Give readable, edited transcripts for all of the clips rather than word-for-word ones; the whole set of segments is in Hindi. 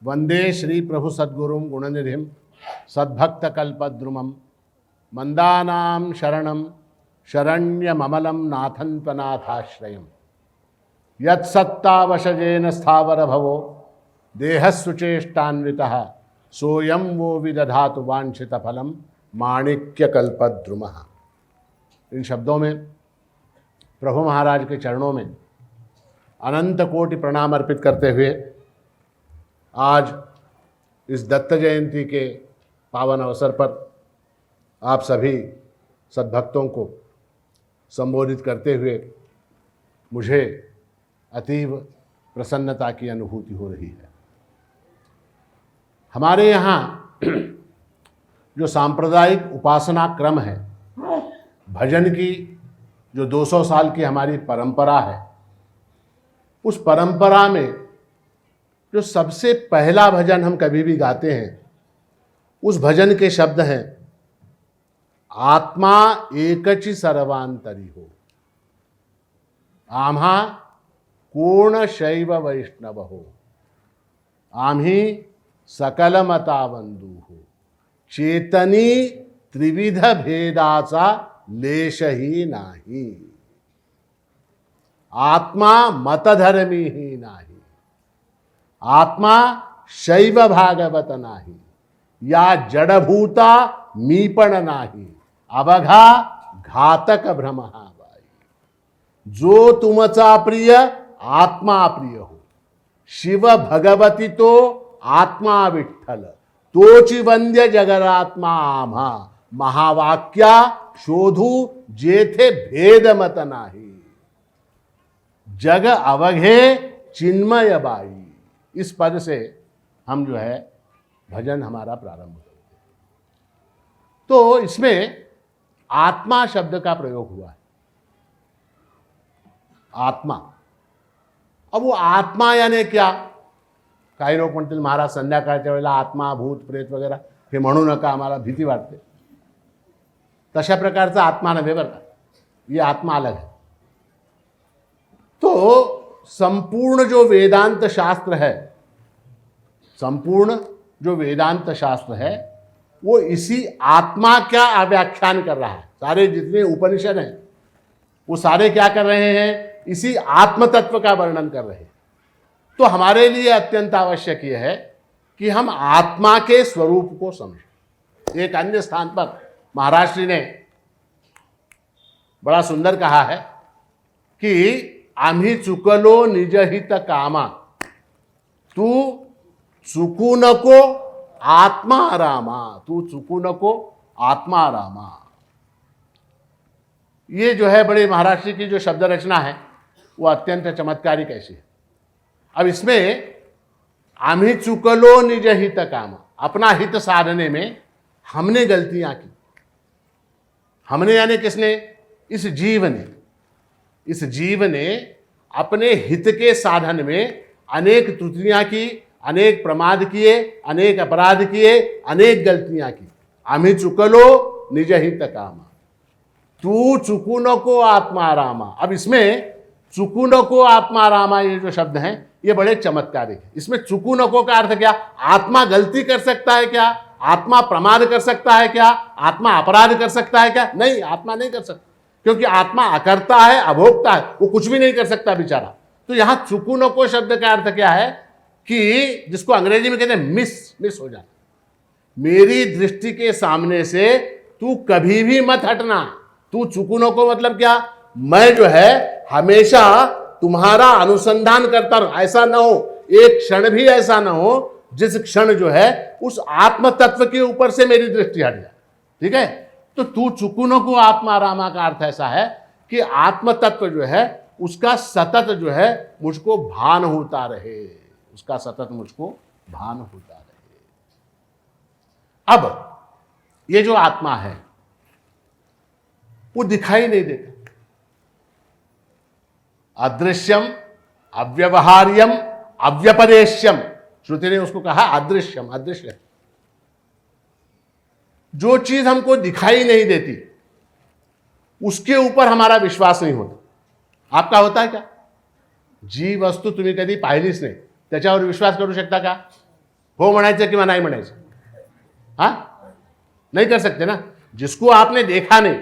वंदे श्री प्रभु सद्गुरुं गुणनिधिं सद्भक्तकल्पद्रुमं मंदानां शरणं शरण्यममलं नाथं त्वनाथाश्रयं यत्सत्तावशजेन स्थावरभवो देहस्सुचेष्टान्वितः सोऽयं वो विदधातु वाञ्छितफलं माणिक्यकल्पद्रुमः। इन शब्दों में प्रभु महाराज के चरणों में अनंत कोटि प्रणाम अर्पित करते हुए आज इस दत्त जयंती के पावन अवसर पर आप सभी सद्भक्तों को संबोधित करते हुए मुझे अतीव प्रसन्नता की अनुभूति हो रही है। हमारे यहाँ जो सांप्रदायिक उपासना क्रम है, भजन की जो 200 साल की हमारी परंपरा है, उस परंपरा में जो सबसे पहला भजन हम कभी भी गाते हैं, उस भजन के शब्द हैं आत्मा एकची सर्वांतरी हो, आम्हा पूर्ण शैव वैष्णव हो, आम्ही सकल मतावंदू हो, चेतनी त्रिविध भेदाचा लेशही नाही, आत्मा मतधर्मी ही नाही, आत्मा शैव भागवत नाही, या जडभूता मी पण नाही, अवघा घातक भ्रम हा बाई, जो तुमचा प्रिय आत्मा प्रिय हो, शिव भगवती तो आत्मा विठ्ठल, तोची वंद्य जगरात्मा आम्हा, महावाक्या शोधू जेथे भेद मत नाही, जग अवघे चिन्मय बाई। इस पद से हम जो है भजन हमारा प्रारंभ करते हैं। तो इसमें आत्मा शब्द का प्रयोग हुआ है। आत्मा, अब वो आत्मा यानी क्या? काही लोक म्हणतील महाराज संध्याकाळच्या वेळेला आत्मा भूत प्रेत वगैरे हे म्हणू नका, आम्हाला भीती वाटते। तशा प्रकारचा आत्मा नव्हे बरं का, ये आत्मा अलग है। तो संपूर्ण जो वेदांत शास्त्र है, संपूर्ण जो वेदांत शास्त्र है, वो इसी आत्मा का व्याख्यान कर रहा है। सारे जितने उपनिषद हैं वो सारे क्या कर रहे हैं? इसी आत्म तत्व का वर्णन कर रहे हैं। तो हमारे लिए अत्यंत आवश्यक यह है कि हम आत्मा के स्वरूप को समझें। एक अन्य स्थान पर महाराज श्री ने बड़ा सुंदर कहा है कि आम्ही चुकलो निजहित कामा, तू चुकू नको आत्मा रामा, तू चुकू नको आत्मा रामा। ये जो है बड़े महाराज श्री की जो शब्द रचना है वो अत्यंत चमत्कारिक ऐसी है। अब इसमें आम्ही चुकलो निज हित कामा, अपना हित साधने में हमने गलतियां की। हमने यानी किसने? इस जीव ने। इस जीव ने अपने हित के साधन में अनेक त्रुटियां की, अनेक प्रमाद किए, अनेक अपराध किए, अनेक गलतियां की। आम्ही चुकलो निज हित कामा, तू चुकू नको आत्मा रामा। अब इसमें चुकू नको आत्मा रामा ये जो शब्द हैं ये बड़े चमत्कारिक है। इसमें चुकू नको का अर्थ क्या? आत्मा गलती कर सकता है क्या? आत्मा प्रमाद कर सकता है क्या? आत्मा अपराध कर सकता है क्या? नहीं, आत्मा नहीं कर सकता, क्योंकि आत्मा अकर्ता है, अभोक्ता है, वो कुछ भी नहीं कर सकता बेचारा। तो यहां चुकू नको शब्द का अर्थ क्या है कि जिसको अंग्रेजी में कहते हैं मिस हो जाना। मेरी दृष्टि के सामने से तू कभी भी मत हटना। तू चुकू नको मतलब क्या? मैं जो है हमेशा तुम्हारा अनुसंधान करता रहूं। ऐसा ना हो, एक क्षण भी ऐसा ना हो जिस क्षण जो है उस आत्म तत्व के ऊपर से मेरी दृष्टि हट जाए। ठीक है? तो तू चुकू नको आत्मा रामा का अर्थ ऐसा है कि आत्म तत्व जो है उसका सतत जो है मुझको भान होता रहे, उसका सतत मुझको भान होता रहे। अब ये जो आत्मा है वो दिखाई नहीं देता। अदृश्यम, अव्यवहार्यम, अव्यपदेश्यम, श्रुति ने उसको कहा अदृश्यम, अदृश्य। जो चीज हमको दिखाई नहीं देती उसके ऊपर हमारा विश्वास नहीं होता। आपका होता है क्या? जी वस्तू तुम्ही कधी पाहिलीच नाही त्याच्यावर विश्वास करू शकता का? हो म्हणायचं किंवा नाही म्हणायचं? हाँ, नहीं कर सकते ना। जिसको आपने देखा नहीं,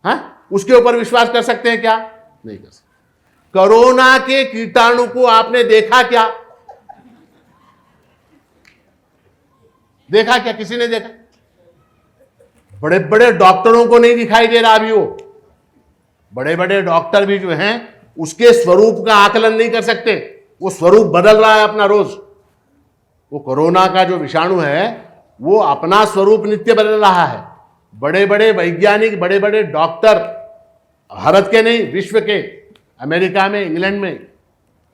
हाँ, उसके ऊपर विश्वास कर सकते हैं क्या? नहीं कर सकते। कोरोना के कीटाणु को आपने देखा क्या? देखा क्या? किसी ने देखा? बड़े बड़े डॉक्टरों को नहीं दिखाई दे रहा अभी। वो बड़े बड़े डॉक्टर भी जो हैं उसके स्वरूप का आकलन नहीं कर सकते। वो स्वरूप बदल रहा है अपना रोज। वो कोरोना का जो विषाणु है वो अपना स्वरूप नित्य बदल रहा है। बड़े बड़े वैज्ञानिक, बड़े बड़े डॉक्टर, भारत के नहीं विश्व के, अमेरिका में, इंग्लैंड में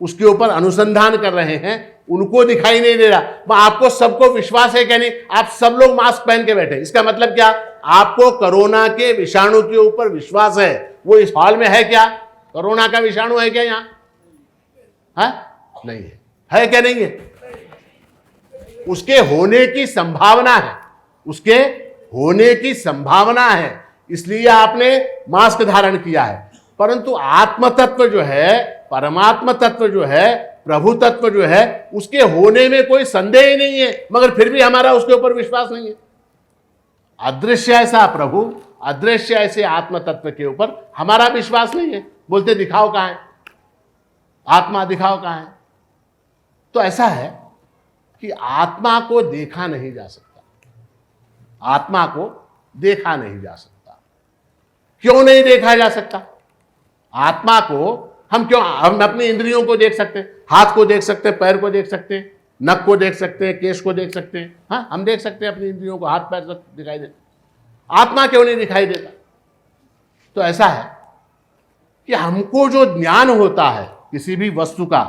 उसके ऊपर अनुसंधान कर रहे हैं, उनको दिखाई नहीं दे रहा। आपको सबको विश्वास है क्या? नहीं। आप सब लोग मास्क पहन के बैठे, इसका मतलब क्या? आपको कोरोना के विषाणु के ऊपर विश्वास है। वो इस हॉल में है क्या? कोरोना का विषाणु है क्या यहां? नहीं है क्या? नहीं है। उसके होने की संभावना है, उसके होने की संभावना है, इसलिए आपने मास्क धारण किया है। परंतु आत्म तत्व जो है, परमात्मा तत्व जो है, प्रभु तत्व जो है, उसके होने में कोई संदेह ही नहीं है, मगर फिर भी हमारा उसके ऊपर विश्वास नहीं है। अदृश्य ऐसा प्रभु, अदृश्य ऐसे आत्म तत्व के ऊपर हमारा विश्वास नहीं है। बोलते दिखाओ कहां है, आत्मा दिखाओ कहां है। तो ऐसा है कि आत्मा को देखा नहीं जा सकता, आत्मा को देखा नहीं जा सकता। क्यों नहीं देखा जा सकता? आत्मा को हम अपनी इंद्रियों को देख सकते हैं, हाथ को देख सकते हैं, पैर को देख सकते हैं, नक को देख सकते हैं, केश को देख सकते हैं। हाँ, हम देख सकते हैं अपनी इंद्रियों को, हाथ पैर सब दिखाई देता। आत्मा क्यों नहीं दिखाई देता? तो ऐसा है कि हमको जो ज्ञान होता है, किसी भी वस्तु का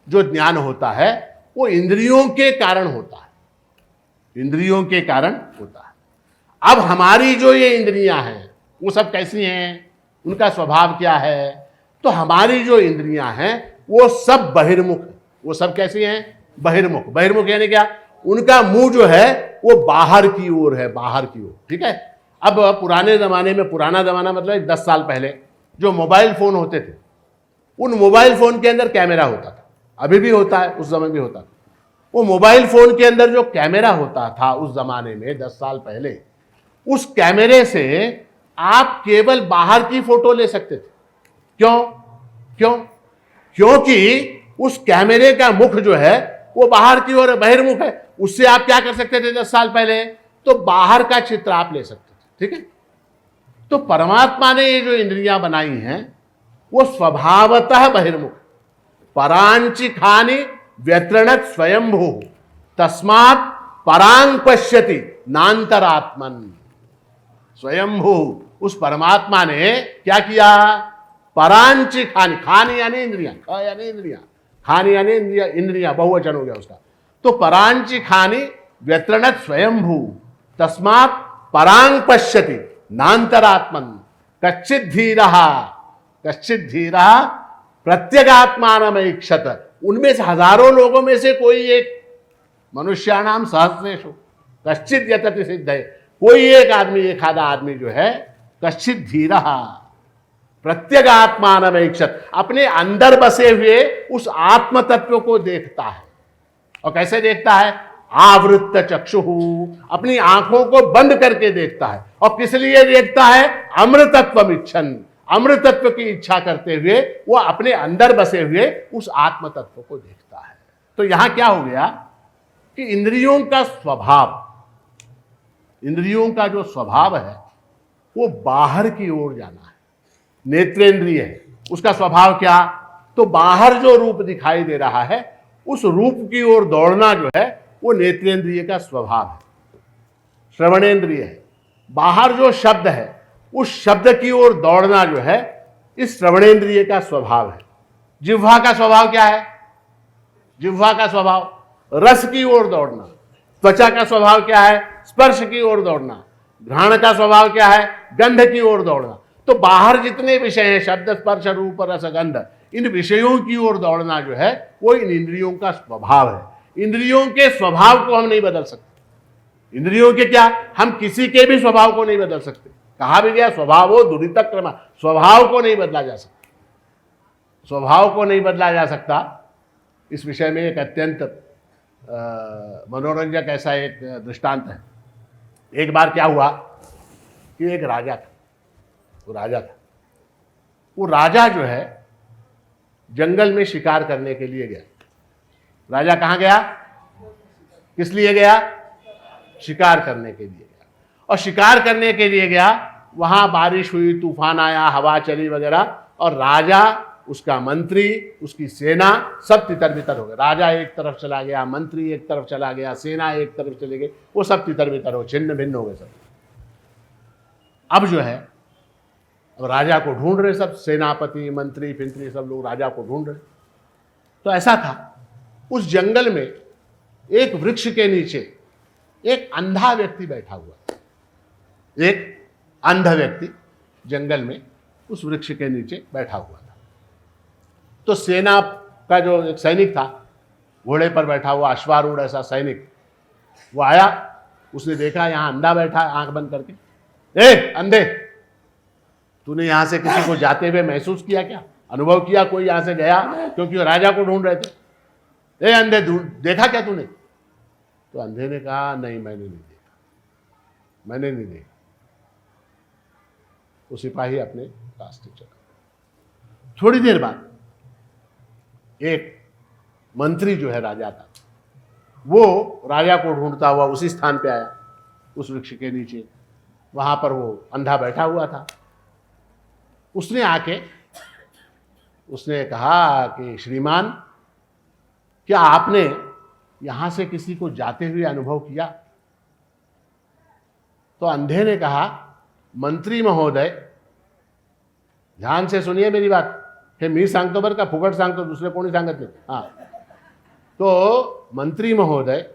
जो ज्ञान होता है वो इंद्रियों के कारण होता है, इंद्रियों के कारण होता है। अब हमारी जो ये इंद्रियां हैं वो सब कैसी हैं, उनका स्वभाव क्या है? तो हमारी जो इंद्रियां हैं वो सब बहिर्मुख, वो सब कैसी हैं? बहिर्मुख। बहिर्मुख यानी क्या? उनका मुंह जो है वो बाहर की ओर है, बाहर की ओर। ठीक है। अब पुराने जमाने में, पुराना जमाना मतलब 10 साल पहले जो मोबाइल फोन होते थे, उन मोबाइल फोन के अंदर कैमरा होता था। अभी भी होता है, उस समय भी होता था। वो मोबाइल फोन के अंदर जो कैमरा होता था उस जमाने में 10 साल पहले, उस कैमरे से आप केवल बाहर की फोटो ले सकते थे। क्यों? क्योंकि उस कैमरे का मुख जो है वो बाहर की ओर बहिर्मुख है। उससे आप क्या कर सकते थे 10 साल पहले? तो बाहर का चित्र आप ले सकते थे। ठीक है। तो परमात्मा ने ये जो इंद्रियां बनाई हैं वो स्वभावतः बहिर्मुख। परांचि खानी व्यतृणत स्वयंभू तस्मात् परांग पश्यति नान्तरात्मन। स्वयंभू, उस परमात्मा ने क्या किया? परांचि खानी, खानी यानी इंद्रियां, ख यानी इंद्रियां, खानी यानी इंद्रियां, बहुवचन हो गया उसका। तो परांचि खानी व्यतृणत स्वयंभू तस्मात् परांग पश्यति नान्तरात्मन कच्चित धीरः प्रत्यगात्मानमैक्षत। उनमें से हजारों लोगों में से कोई एक, मनुष्याणाम सहस्रेषु कश्चित यतति सिद्धये, कोई एक आदमी, एक आधा आदमी जो है कश्चित धीरः प्रत्यगात्मानमैक्षत, अपने अंदर बसे हुए उस आत्म तत्व को देखता है। और कैसे देखता है? आवृत्त चक्षुः, अपनी आंखों को बंद करके देखता है। और किस लिए देखता है? अमृतत्वमिच्छन्, अमृतत्व की इच्छा करते हुए वो अपने अंदर बसे हुए उस आत्म तत्व को देखता है। तो यहां क्या हो गया कि इंद्रियों का स्वभाव, इंद्रियों का जो स्वभाव है वो बाहर की ओर जाना है। नेत्रेंद्रिय है, उसका स्वभाव क्या? तो बाहर जो रूप दिखाई दे रहा है उस रूप की ओर दौड़ना जो है वो नेत्रेंद्रिय का स्वभाव है। श्रवणेंद्रिय है, बाहर जो शब्द है उस शब्द की ओर दौड़ना जो है इस श्रवणेंद्रिय का स्वभाव है। जिह्वा का स्वभाव क्या है? जिह्वा का स्वभाव रस की ओर दौड़ना। त्वचा का स्वभाव क्या है? स्पर्श की ओर दौड़ना। घ्राण का स्वभाव क्या है? गंध की ओर दौड़ना। तो बाहर जितने विषय हैं, शब्द, स्पर्श, रूप, रस, गंध, इन विषयों की ओर दौड़ना जो है वो इन इंद्रियों का स्वभाव है। इंद्रियों के स्वभाव को हम नहीं बदल सकते। इंद्रियों के क्या, हम किसी के भी स्वभाव को नहीं बदल सकते। कहा भी गया स्वभावो दुरित क्रम, स्वभाव को नहीं बदला जा सकता, स्वभाव को नहीं बदला जा सकता। इस विषय में एक अत्यंत मनोरंजक ऐसा एक दृष्टांत है। एक बार क्या हुआ कि एक राजा था, वो राजा जो है जंगल में शिकार करने के लिए गया। राजा कहाँ गया? किस लिए गया? शिकार करने के लिए गया। और शिकार करने के लिए गया, वहां बारिश हुई, तूफान आया, हवा चली वगैरह, और राजा, उसका मंत्री, उसकी सेना सब तितर बितर हो गए। राजा एक तरफ चला गया, मंत्री एक तरफ चला गया, सेना एक तरफ चले गई, वो सब तितर बितर हो, छिन्न भिन्न हो गए सब। अब जो है, अब राजा को ढूंढ रहे सब, सेनापति, मंत्री फिंत्री सब लोग राजा को ढूंढ रहे। तो ऐसा था, उस जंगल में एक वृक्ष के नीचे एक अंधा व्यक्ति बैठा हुआ। एक अंधा व्यक्ति जंगल में उस वृक्ष के नीचे बैठा हुआ था। तो सेना का जो एक सैनिक था, घोड़े पर बैठा हुआ अश्वारूढ़ ऐसा सैनिक, वो आया, उसने देखा यहां अंधा बैठा है आंख बंद करके। ए अंधे, तूने यहां से किसी को जाते हुए महसूस किया क्या? अनुभव किया कोई यहां से गया? क्योंकि वो राजा को ढूंढ रहे थे। ए अंधे, देखा क्या तूने? तो अंधे ने कहा, नहीं मैंने नहीं देखा, मैंने नहीं देखा। वो सिपाही अपने रास्ते चला। थोड़ी देर बाद एक मंत्री जो है राजा का, वो राजा को ढूंढता हुआ उसी स्थान पे आया, उस वृक्ष के नीचे। वहां पर वो अंधा बैठा हुआ था। उसने आके उसने कहा कि श्रीमान, क्या आपने यहां से किसी को जाते हुए अनुभव किया? तो अंधे ने कहा, मंत्री महोदय, ध्यान से सुनिए मेरी बात, हे मी सांगतो बरं का, फुकट सांगतो, दुसरे कोणी सांगत नाही। हाँ, तो मंत्री महोदय,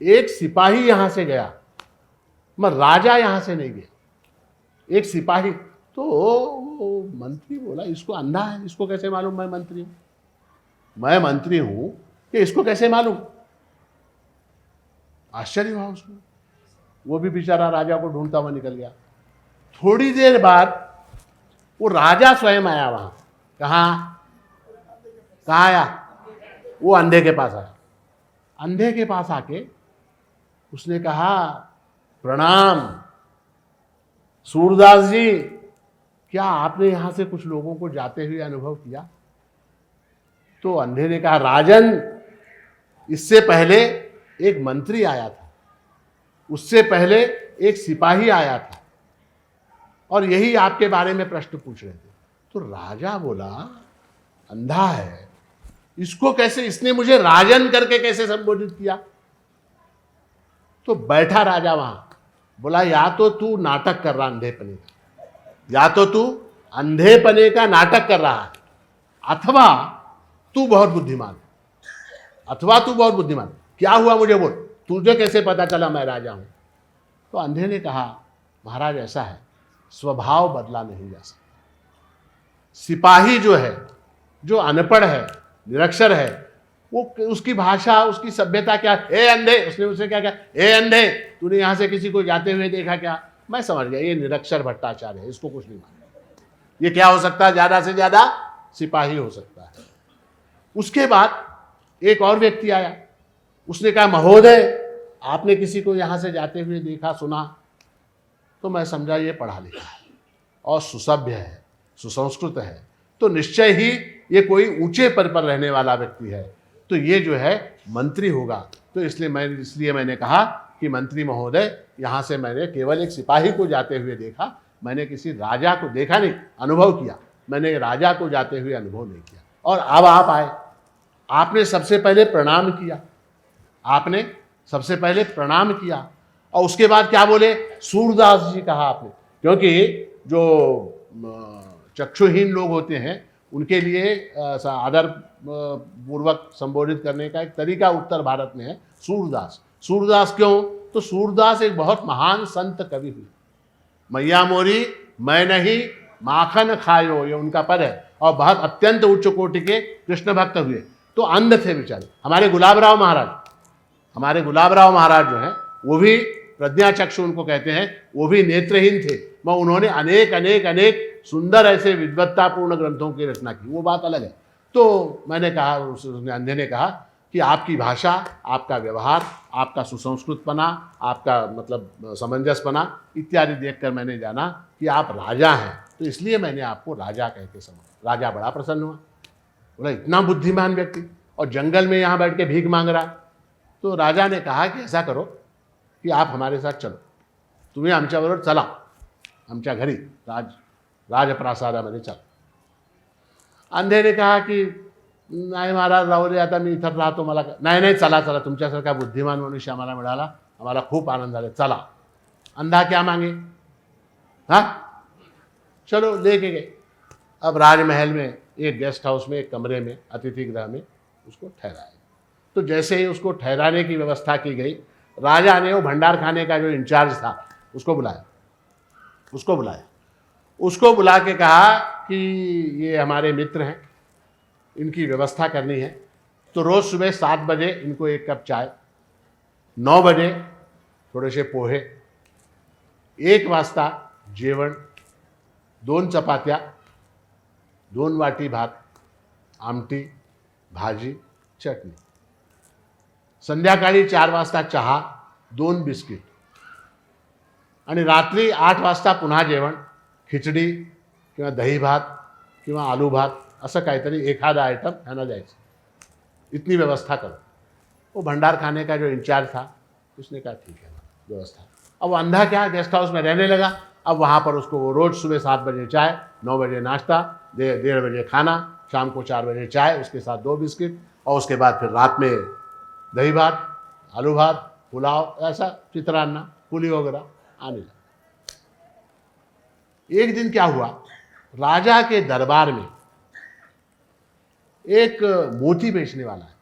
एक सिपाही यहां से गया, मगर राजा यहां से नहीं गया। एक सिपाही। तो मंत्री बोला, इसको अंधा है, इसको कैसे मालूम मैं मंत्री हूं? मैं मंत्री हूं कि इसको कैसे मालूम? आश्चर्य हुआ उसको। वो भी बेचारा राजा को ढूंढता हुआ निकल गया। थोड़ी देर बाद वो राजा स्वयं आया वहां। कहाँ आया? वो अंधे के पास आया। अंधे के पास आके उसने कहा, प्रणाम सूरदास जी, क्या आपने यहां से कुछ लोगों को जाते हुए अनुभव किया? तो अंधे ने कहा, राजन, इससे पहले एक मंत्री आया था, उससे पहले एक सिपाही आया था, और यही आपके बारे में प्रश्न पूछ रहे थे। तो राजा बोला, अंधा है, इसको कैसे, इसने मुझे राजन करके कैसे संबोधित किया? तो बैठा राजा वहां, बोला, या तो तू नाटक कर रहा अंधेपने का, या तो तू अंधेपने का नाटक कर रहा है, अथवा तू बहुत बुद्धिमान है, अथवा तू बहुत बुद्धिमान। क्या हुआ मुझे बोल, तुझे कैसे पता चला मैं राजा हूं? तो अंधे ने कहा, महाराज ऐसा है, स्वभाव बदला नहीं जा सकता। सिपाही जो है, जो अनपढ़ है, निरक्षर है, वो उसकी भाषा, उसकी सभ्यता क्या? ए अंधे, उसने उससे क्या कहा, ए अंधे, तूने यहां से किसी को जाते हुए देखा क्या? मैं समझ गया ये निरक्षर भट्टाचार्य है, इसको कुछ नहीं मालूम। ये क्या हो सकता है? ज्यादा से ज्यादा सिपाही हो सकता है। उसके बाद एक और व्यक्ति आया, उसने कहा, महोदय, आपने किसी को यहां से जाते हुए देखा, सुना? तो मैं समझा ये पढ़ा लिखा है और सुसभ्य है, सुसंस्कृत है, तो निश्चय ही ये कोई ऊंचे पद पर रहने वाला व्यक्ति है, तो ये जो है मंत्री होगा। तो इसलिए मैंने कहा कि मंत्री महोदय, यहाँ से मैंने केवल एक सिपाही को जाते हुए देखा, मैंने किसी राजा को देखा नहीं, अनुभव किया, मैंने राजा को जाते हुए अनुभव नहीं किया। और अब आप आए, आपने सबसे पहले प्रणाम किया, आपने सबसे पहले प्रणाम किया, और उसके बाद क्या बोले? सूरदास जी कहा आपने, क्योंकि जो चक्षुहीन लोग होते हैं उनके लिए आदर पूर्वक संबोधित करने का एक तरीका उत्तर भारत में है सूरदास। सूरदास क्यों? तो सूरदास एक बहुत महान संत कवि हुए। मैया मोरी मैं नहीं माखन खायो, ये उनका पद है, और बहुत अत्यंत उच्च कोटि के कृष्ण भक्त हुए। तो अंध थे बेचारे। हमारे गुलाबराव महाराज जो हैं, वो भी प्रज्ञाचक्षु उनको कहते हैं, वो भी नेत्रहीन थे, मगर उन्होंने अनेक अनेक अनेक सुंदर ऐसे विद्वत्तापूर्ण ग्रंथों की रचना की, वो बात अलग है। तो मैंने कहा, उसने अंधे ने कहा कि आपकी भाषा, आपका व्यवहार, आपका सुसंस्कृतपना, आपका मतलब समंजसपना इत्यादि देखकर मैंने जाना कि आप राजा हैं, तो इसलिए मैंने आपको राजा कह के समझा। राजा बड़ा प्रसन्न हुआ, बोला इतना बुद्धिमान व्यक्ति और जंगल में यहाँ बैठ के भीख मांग रहा। तो राजा ने कहा कि ऐसा करो की आप हमारे साथ चलो, तुम्ही आमच्याबरोबर चला, आमच्या घरी राजप्रासादामध्ये चला। अंधे ने कहा की नाही महाराज, राहू दे, आता मी इथं राहतो, मला नाही नाही, चला चला, तुमच्यासारखा बुद्धिमान मनुष्य आम्हाला मिळाला, आम्हाला खूप आनंद झाला, चला। अंधा क्या मांगे, हाँ चलो, लेके गए। अब राजमहल में एक गेस्ट हाउस में, एक कमरे में, अतिथि गृह में उसको ठहराया। तो जैसे ही उसको ठहराने की व्यवस्था की गई, राजा ने वो भंडार खाने का जो इंचार्ज था उसको बुलाया। उसको बुला के कहा कि ये हमारे मित्र हैं, इनकी व्यवस्था करनी है, तो रोज़ सुबह 7 बजे इनको 1 कप चाय, 9 बजे थोड़े से पोहे, 1 वाजता जेवण, 2 चपात्या, 2 वाटी भात, आमटी, भाजी, चटणी, संध्याकाळी 4 वाजता चहा, 2 बिस्किट आणि रात्री 8 वाजता पुन्हा जेवण, खिचडी किंवा दही भात किंवा आलू भात, असं काहीतरी एखादा आइटम खाना द्यायचं। इतनी व्यवस्था करो। वो भंडार खाने का जो इंचार्ज था उसने कहा ठीक है व्यवस्था। अब अंधा क्या गेस्ट हाउस में रहने लगा। अब वहाँ पर उसको वो रोज़ सुबह 7 बजे चाय, 9 बजे नाश्ता, 1:30 बजे खाना, शाम को 4 बजे चाय, उसके साथ 2 बिस्किट, और उसके बाद फिर रात में दही भात, आलू भात, पुलाव, ऐसा चित्रान्ना, पुली वगैरह आने लगा। एक दिन क्या हुआ, राजा के दरबार में एक मोती बेचने वाला है,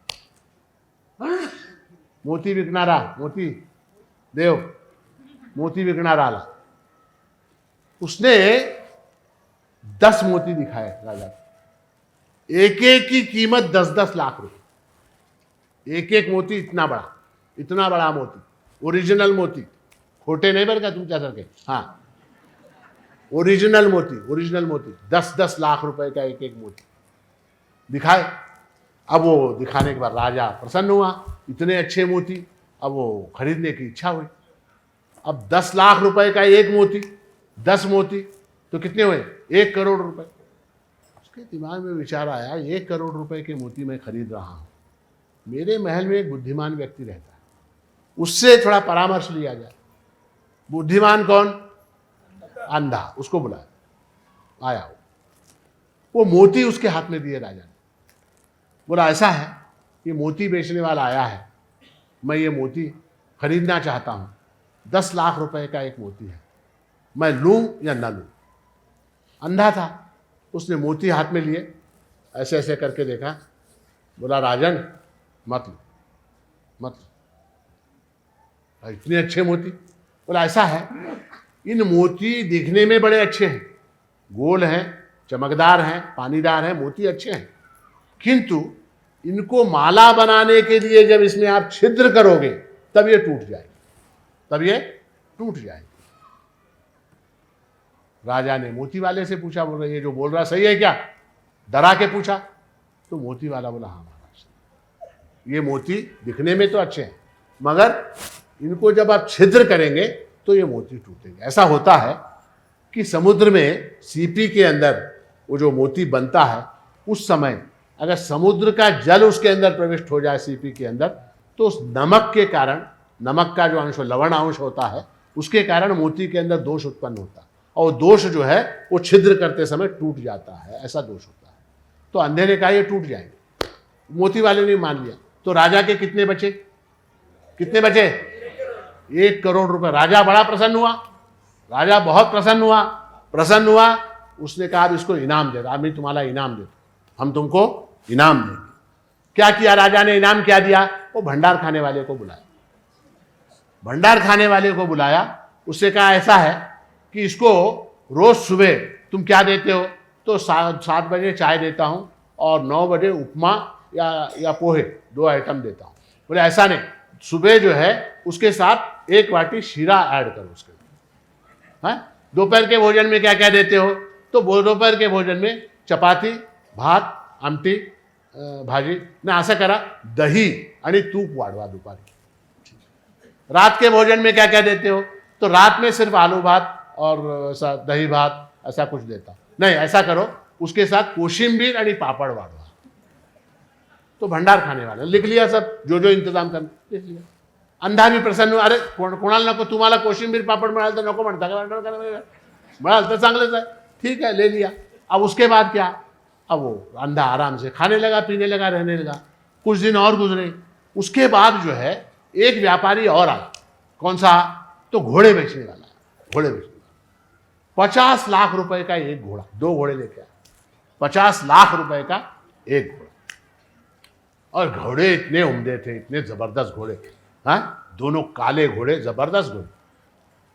मोती विकणारा, मोती देव, मोती विकणारा आला। उसने 10 मोती दिखाए राजा को, एक एक की कीमत 10-10 लाख रुपए। एक एक मोती इतना बड़ा मोती, ओरिजिनल मोती, खोटे नहीं बरं का तुमच्यासारखे, हाँ ओरिजिनल मोती 10-10 लाख रुपए का एक एक मोती दिखाए। अब वो दिखाने के बाद राजा प्रसन्न हुआ, इतने अच्छे मोती, अब वो खरीदने की इच्छा हुई। अब 10 लाख रुपए का एक मोती, 10 मोती तो कितने हुए, 1 करोड़ रुपए। उसके दिमाग में विचार आया, 1 करोड़ रुपए के मोती मैं खरीद रहा हूँ, मेरे महल में एक बुद्धिमान व्यक्ति रहता है, उससे थोड़ा परामर्श लिया जाए। बुद्धिमान कौन, अंधा, उसको बुलाया। आया वो मोती उसके हाथ में दिए राजा ने, बोला ऐसा है, ये मोती बेचने वाला आया है, मैं ये मोती खरीदना चाहता हूँ, 10 लाख रुपए का एक मोती है, मैं लूँ या ना लूँ। अंधा था, उसने मोती हाथ में लिए, ऐसे ऐसे करके देखा, बोला राजन मत लो, इतने अच्छे मोती। बोला ऐसा है, इन मोती दिखने में बड़े अच्छे हैं, गोल हैं, चमकदार हैं, पानीदार हैं, मोती अच्छे हैं, किंतु इनको माला बनाने के लिए जब इसमें आप छिद्र करोगे तब ये टूट जाएगी। राजा ने मोती वाले से पूछा, बोल रहे ये जो बोल रहा सही है क्या, डरा के पूछा। तो मोती वाला बोला हाँ महाराज, ये मोती दिखने में तो अच्छे हैं, मगर इनको जब आप छिद्र करेंगे तो ये मोती टूटेंगे। ऐसा होता है कि समुद्र में सीपी के अंदर वो जो मोती बनता है, उस समय अगर समुद्र का जल उसके अंदर प्रविष्ट हो जाए सीपी के अंदर, तो उस नमक के कारण, नमक का जो अंश लवण अंश होता है, उसके कारण मोती के अंदर दोष उत्पन्न होता है, और दोष जो है वो छिद्र करते समय टूट जाता है, ऐसा दोष होता है। तो अंधे ने कहा ये टूट जाएंगे, मोती वाले ने मान लिया। तो राजा के कितने बचे, 1 करोड़ रुपए। राजा बड़ा प्रसन्न हुआ, राजा बहुत प्रसन्न हुआ। उसने कहा अब इसको इनाम दे, अब मैं तुम्हारा इनाम देता, हम तुमको इनाम देंगे। क्या किया राजा ने, इनाम क्या दिया, वो भंडार खाने वाले को बुलाया। उससे कहा ऐसा है कि इसको रोज सुबह तुम क्या देते हो, तो 7 बजे चाय देता हूँ और 9 बजे उपमा या पोहे, 2 आइटम देता हूँ। बोले ऐसा नहीं, सुबह जो है उसके साथ 1 वाटी शीरा ऐड करो उसके। दोपहर के भोजन में क्या क्या देते हो, तो दोपहर के भोजन में चपाती, भात, आमटी, भाजी नाही, असं करा दही आणि तूप वाढवा दुपारी। रात के भोजन में क्या क्या देते हो? तो रात में सिर्फ आलू भात और ऐसा दही भात ऐसा कुछ देता नहीं, ऐसा करो उसके साथ कोशिम्बीर आणि पापड़ वाढवा। तो भंडार खाने वाले लिख लिया सब, जो जो इंतजाम करना लिख लिया। अंधा भी प्रसन्न हुआ, अरे कोणाला नको, तुम्हाला कोशिंबीर पापड़ मिळालं तर नको म्हणता का? मिळालं तर चांगलंच आहे, ठीक है ले लिया। अब उसके बाद क्या, अब वो अंधा आराम से खाने लगा, पीने लगा, रहने लगा। कुछ दिन और गुजरे, उसके बाद जो है एक व्यापारी और आया। कौन सा? तो घोड़े बेचने वाला, घोड़े बेचने वाला। 50 लाख रुपए का एक घोड़ा, 2 घोड़े लेके आया, 50 लाख रुपए का एक घोड़ा। और घोड़े इतने उम्दे थे, इतने जबरदस्त घोड़े, हाँ, दोनों काले घोड़े, जबरदस्त घोड़े।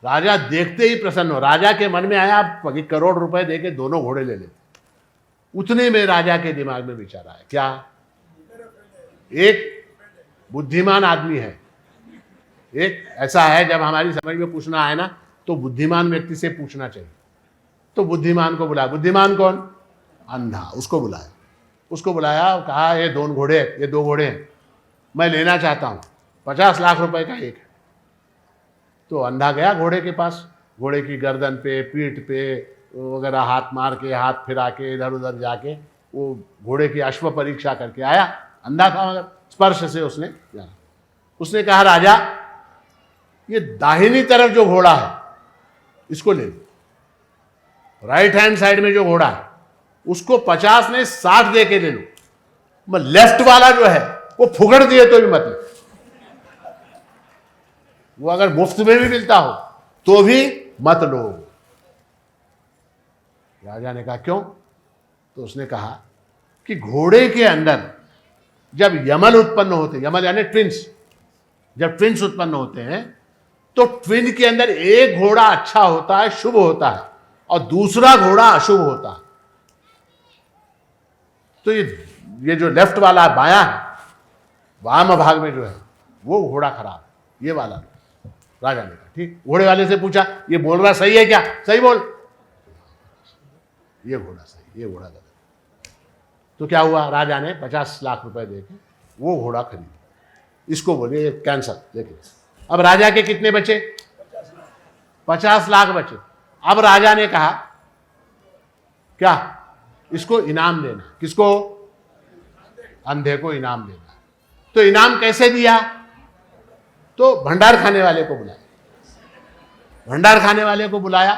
राजा देखते ही प्रसन्न हो, राजा के मन में आया 1 करोड़ रुपए देके दोनों घोड़े ले लेते। उतने में राजा के दिमाग में विचार आया, क्या? एक बुद्धिमान आदमी है, एक ऐसा है जब हमारी समझ में पूछना आए ना तो बुद्धिमान व्यक्ति से पूछना चाहिए। तो बुद्धिमान को बुलाया। बुद्धिमान कौन? अंधा। उसको बुलाया, उसको बुलाया और कहा ये 2 घोड़े, ये 2 घोड़े हैं, मैं लेना चाहता हूँ, 50 लाख रुपए का एक है। तो अंधा गया घोड़े के पास, घोड़े की गर्दन पे, पीठ पे वगैरह हाथ मार के, हाथ फिरा के, इधर उधर जाके वो घोड़े की अश्व परीक्षा करके आया। अंधा था मगर स्पर्श से उसने जाना। उसने कहा राजा ये दाहिनी तरफ जो घोड़ा है इसको ले लो, राइट हैंड साइड में जो घोड़ा है उसको 50 नहीं 60 दे के ले लो, मैं लेफ्ट वाला जो है वो फुगड़ दिए तो भी मत लो, वो अगर मुफ्त में भी मिलता हो तो भी मत लो। राजा ने कहा क्यों? तो उसने कहा कि घोड़े के अंदर जब यमल उत्पन्न होते, यमल यानी ट्विंस, जब ट्विंस उत्पन्न होते हैं तो ट्विन के अंदर एक घोड़ा अच्छा होता है, शुभ होता है, और दूसरा घोड़ा अशुभ होता है। तो ये जो लेफ्ट वाला बायां है, वाम भाग में जो है वो घोड़ा खराब, ये वाला। राजा ने कहा ठीक। घोड़े वाले से पूछा ये बोल रहा सही है क्या? सही बोल, ये घोड़ा सही, ये घोड़ा गलत। तो क्या हुआ? राजा ने 50 लाख रुपए देके वो घोड़ा खरीदा। इसको बोले ये कैंसर। देखिए अब राजा के कितने बचे? 50 लाख बचे। अब राजा ने कहा क्या? इसको इनाम देना। किसको? अंधे को इनाम देना। तो इनाम कैसे दिया? तो भंडार खाने वाले को बुलाया। भंडार खाने वाले को बुलाया,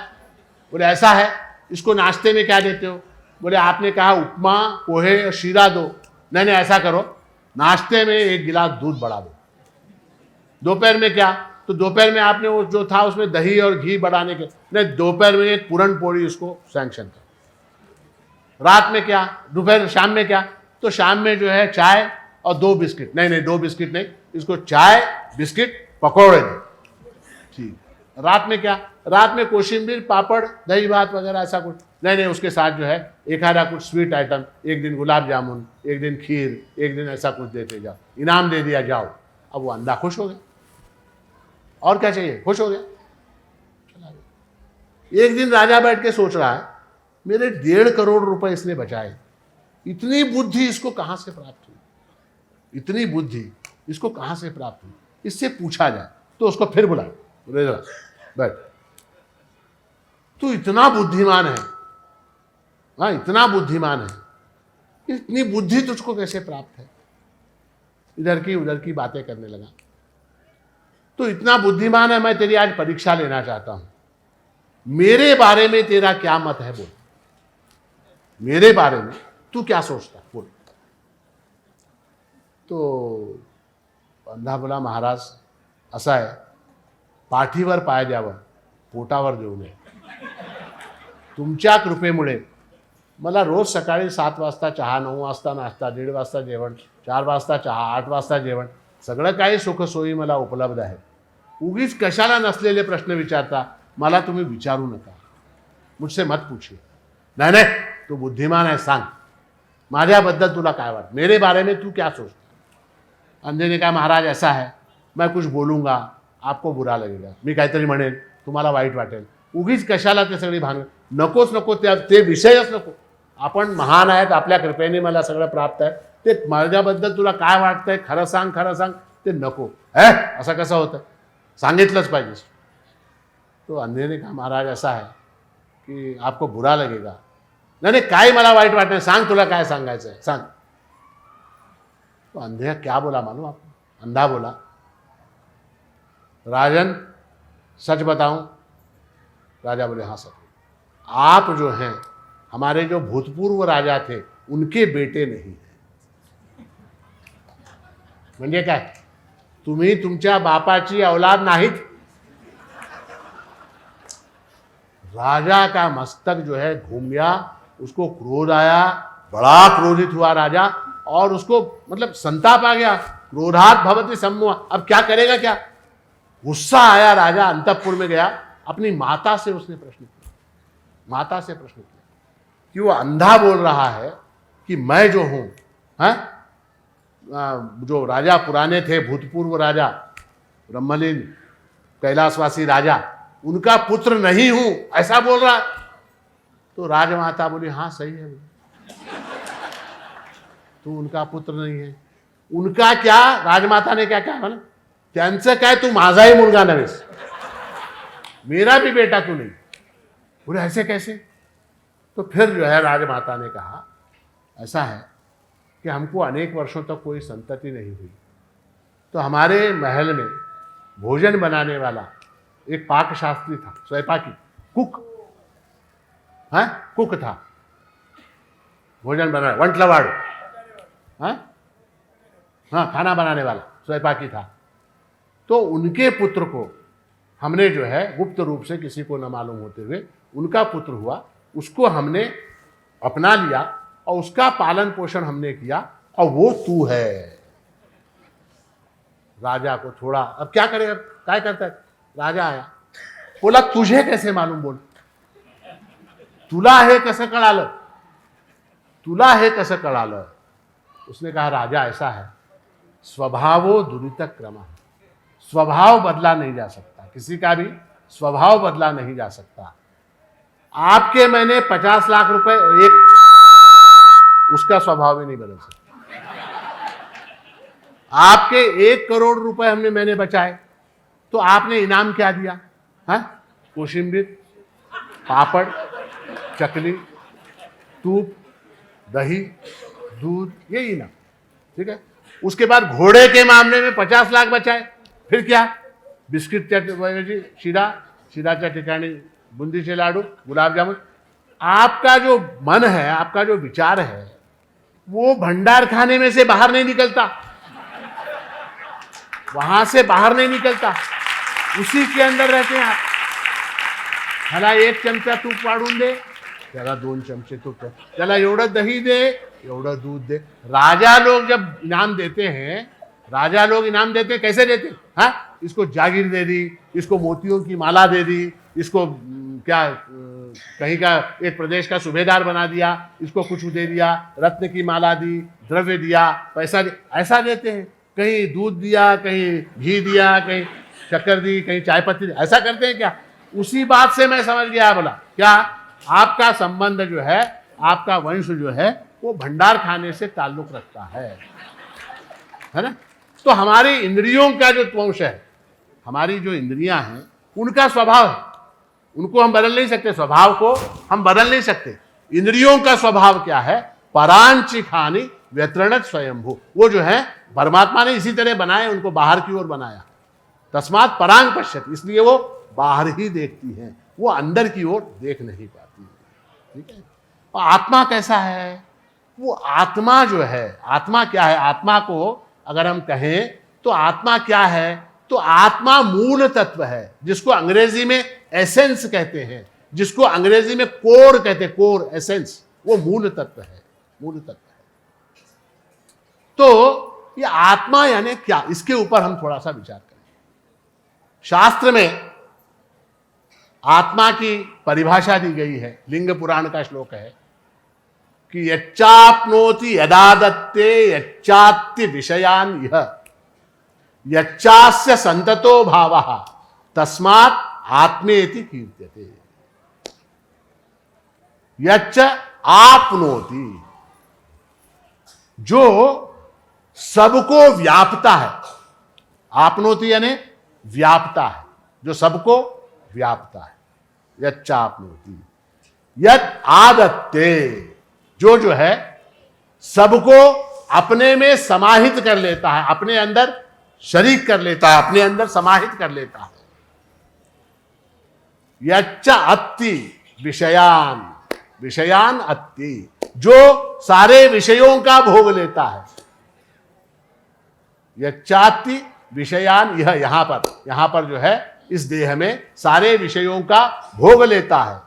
बोले ऐसा है, इसको नाश्ते में क्या देते हो? बोले आपने कहा उपमा, पोहे और शीरा दो। नहीं नहीं, ऐसा करो नाश्ते में 1 गिलास दूध बढ़ा दो। दोपहर में क्या? तो दोपहर में आपने वो जो था उसमें दही और घी बढ़ाने के, नहीं दोपहर में 1 पूरन पोड़ी उसको सैंक्शन कर। रात में क्या? दोपहर शाम में क्या? तो शाम में जो है चाय और 2 बिस्किट। नहीं नहीं 2 बिस्किट नहीं, इसको चाय बिस्किट पकौड़े दो। ठीक। रात में क्या? रात में कोशिम्बीर पापड़ दही भात वगैरह ऐसा कुछ। नहीं नहीं, उसके साथ जो है एक आधा कुछ स्वीट आइटम, एक दिन गुलाब जामुन, एक दिन खीर, एक दिन ऐसा कुछ देते जाओ, इनाम दे दिया जाओ। अब वो अंधा खुश हो गया, और क्या चाहिए? खुश हो गया, चला गया। एक दिन राजा बैठ के सोच रहा है मेरे 1.5 करोड़ रुपए इसने बचाए, इतनी बुद्धि इसको कहां से प्राप्त हुई? इतनी बुद्धि इसको कहां से प्राप्त हुई? इससे पूछा जाए। तो उसको फिर बुलाया, बोले बैठ, तू इतना बुद्धिमान है, हाँ इतना बुद्धिमान है, इतनी बुद्धि तुझको कैसे प्राप्त है? इधर की उधर की बातें करने लगा। तो इतना बुद्धिमान है, मैं तेरी आज परीक्षा लेना चाहता हूं, मेरे बारे में तेरा क्या मत है? बोल, मेरे बारे में तू क्या सोचता? बोल। तो अंधा बोला महाराज असा आहे, पाठीवर पाय द्यावं, पोटावर देऊ नये। तुमच्या कृपेमुळे मला रोज सकाळी 7 वाजता चहा, 9 वाजता नाश्ता, 1:30 वाजता जेवण, 4 वाजता चहा, 8 वाजता जेवण, सगळं काही सुखसोयी मला उपलब्ध आहे। उगीच कशाला नसलेले प्रश्न विचारता, मला तुम्ही विचारू नका, मुझसे मत पूछिए। नहीं नहीं, तू बुद्धिमान है, सांग माझ्याबद्दल तुला काय वाटतं, मेरे बारे में तू क्या सोचता? अंधे ने कहा महाराज ऐसा है, मैं कुछ बोलूँगा आपको बुरा लगेगा, मी काहीतरी म्हणेन तुम्हाला वाईट वाटेल, उगीच कशाला ते सगळी भान, नकोच नको, ते विषयच नको। आपण महान आहेत, आपल्या कृपेने मला सगळं प्राप्त आहे, ते माझ्याबद्दल तुला काय वाटतंय, खरं सांग, खरं सांग. ते नको. असं कसं होतं, सांगितलंच पाहिजे. तो अंधे ने कहा महाराज ऐसा है कि आपको बुरा लगेगा. नहीं नहीं, काय मला वाईट वाटत नाही, सांग तुला काय सांगायचं आहे, सांग. तो अंधे क्या बोला मालूम आपको? अंधा बोला, राजन सच बताऊं? राजा बोले हाँ सच. आप जो हैं हमारे जो भूतपूर्व राजा थे उनके बेटे नहीं हैं. म्हणजे काय, तुम्ही तुमच्या बापाची औलाद नाहीत. राजा का मस्तक जो है घूम गया, उसको क्रोध आया, बड़ा क्रोधित हुआ राजा, और उसको मतलब संताप आ गया. क्रोधात भवति सम्मोह. अब क्या करेगा, क्या गुस्सा आया. राजा अंतःपुर में गया, अपनी माता से उसने प्रश्न किया, माता से प्रश्न किया कि वो अंधा बोल रहा है कि मैं जो हूं, जो राजा पुराने थे, भूतपूर्व राजा ब्रह्मलीन कैलाशवासी राजा, उनका पुत्र नहीं हूं, ऐसा बोल रहा. तो राजमाता बोली हाँ सही है, तू उनका पुत्र नहीं है. उनका क्या, राजमाता ने क्या कहा ना, त्यांचं काय, तू माझाही मुलगा नव्हेस, मेरा भी बेटा तू नहीं. बोले ऐसे कैसे? तो फिर जो है राजमाता ने कहा ऐसा है कि हमको अनेक वर्षों तक कोई संतति नहीं हुई, तो हमारे महल में भोजन बनाने वाला एक पाकशास्त्री था, स्वयंपाकी, कुक, कुक था, भोजन बना, वंटलवाड़, खाना बनाने वाला स्वयंपाकी था. तो उनके पुत्र को हमने जो है गुप्त रूप से, किसी को न मालूम होते हुए, उनका पुत्र हुआ, उसको हमने अपना लिया और उसका पालन पोषण हमने किया, और वो तू है. राजा को थोड़ा, अब क्या करेगा, क्या करता है. राजा आया, बोला तुझे कैसे मालूम, बोल तुला हे कसं कळालं, तुला हे कसं कळालं. उसने कहा राजा ऐसा है, स्वभावो दुरित क्रम, स्वभाव बदला नहीं जा सकता, किसी का भी स्वभाव बदला नहीं जा सकता. आपके मैंने 50 लाख रुपए, एक उसका स्वभाव भी नहीं बदल सकता. आपके 1 करोड़ रुपए हमने मैंने बचाए, तो आपने इनाम क्या दिया, कोशिम्बीर, पापड़, चकली, तूप, दही, दूध, ये इनाम, ठीक है. उसके बाद घोड़े के मामले में 50 लाख बचाए, फिर क्या, बिस्किट शिराच्या ठिकाणी बुंदीचे लाडू, गुलाब जामुन. आपका जो मन है, आपका जो विचार है, वो भंडार खाने में से बाहर नहीं निकलता, वहां से बाहर नहीं निकलता, उसी के अंदर रहते हैं आप. ह्याला 1 चमचा तूप वाढून दे, त्याला 2 चमचे तूप, त्याला एवढं दही दे, एवढं दूध दे. राजा लोग जब इनाम देते हैं, राजा लोग इनाम देते कैसे देते, इसको जागीर दे दी, इसको मोतियों की माला दे दी, इसको क्या कहीं का एक प्रदेश का सूबेदार बना दिया, इसको कुछ दे दिया, रत्न की माला दी, द्रव्य दिया, पैसा दिया, ऐसा देते हैं. कहीं दूध दिया, कहीं घी दिया, कहीं शक्कर दी, कहीं चाय पत्ती दी, ऐसा करते हैं क्या. उसी बात से मैं समझ गया, बोला क्या, आपका संबंध जो है, आपका वंश जो है, वो भंडार खाने से ताल्लुक रखता है ना. तो हमारी इंद्रियों का जो वंश है, हमारी जो इंद्रियां हैं, उनका स्वभाव है, उनको हम बदल नहीं सकते, स्वभाव को हम बदल नहीं सकते. इंद्रियों का स्वभाव क्या है, परांची खानी व्यतरणत स्वयंभू. वो जो है परमात्मा ने इसी तरह बनाए, उनको बाहर की ओर बनाया. तस्मात् परांग पश्यत, इसलिए वो बाहर ही देखती हैं, वो अंदर की ओर देख नहीं पाती. ठीक है. और आत्मा कैसा है, वो आत्मा जो है, आत्मा क्या है, आत्मा को अगर हम कहें तो आत्मा क्या है, तो आत्मा मूल तत्व है, जिसको अंग्रेजी में एसेंस कहते हैं, जिसको अंग्रेजी में कोर कहते हैं, कोर एसेंस, वो मूल तत्व है, मूल तत्व है. तो ये आत्मा यानी क्या, इसके ऊपर हम थोड़ा सा विचार करें. शास्त्र में आत्मा की परिभाषा दी गई है, लिंग पुराण का श्लोक है कि यच्चाप्नोति यदा दत्ते यच्चात्ति विषयान यह यच्चास्य संततो भावः तस्मात् आत्मेति कीर्त्यते. यच्च आपनोति, जो सबको व्यापता है। आपनोति यानी व्यापता है, जो सबको व्यापता है। यच्चापनोति यत् आदत्ते, जो है सबको अपने में समाहित कर लेता है, अपने अंदर शरीक कर लेता है, अपने अंदर समाहित कर लेता है। यच्च अत्ति विषयान, विषयान अत्ति, जो सारे विषयों का भोग लेता है। यच्चात्ति विषयान, यह यहां पर जो है इस देह में सारे विषयों का भोग लेता है।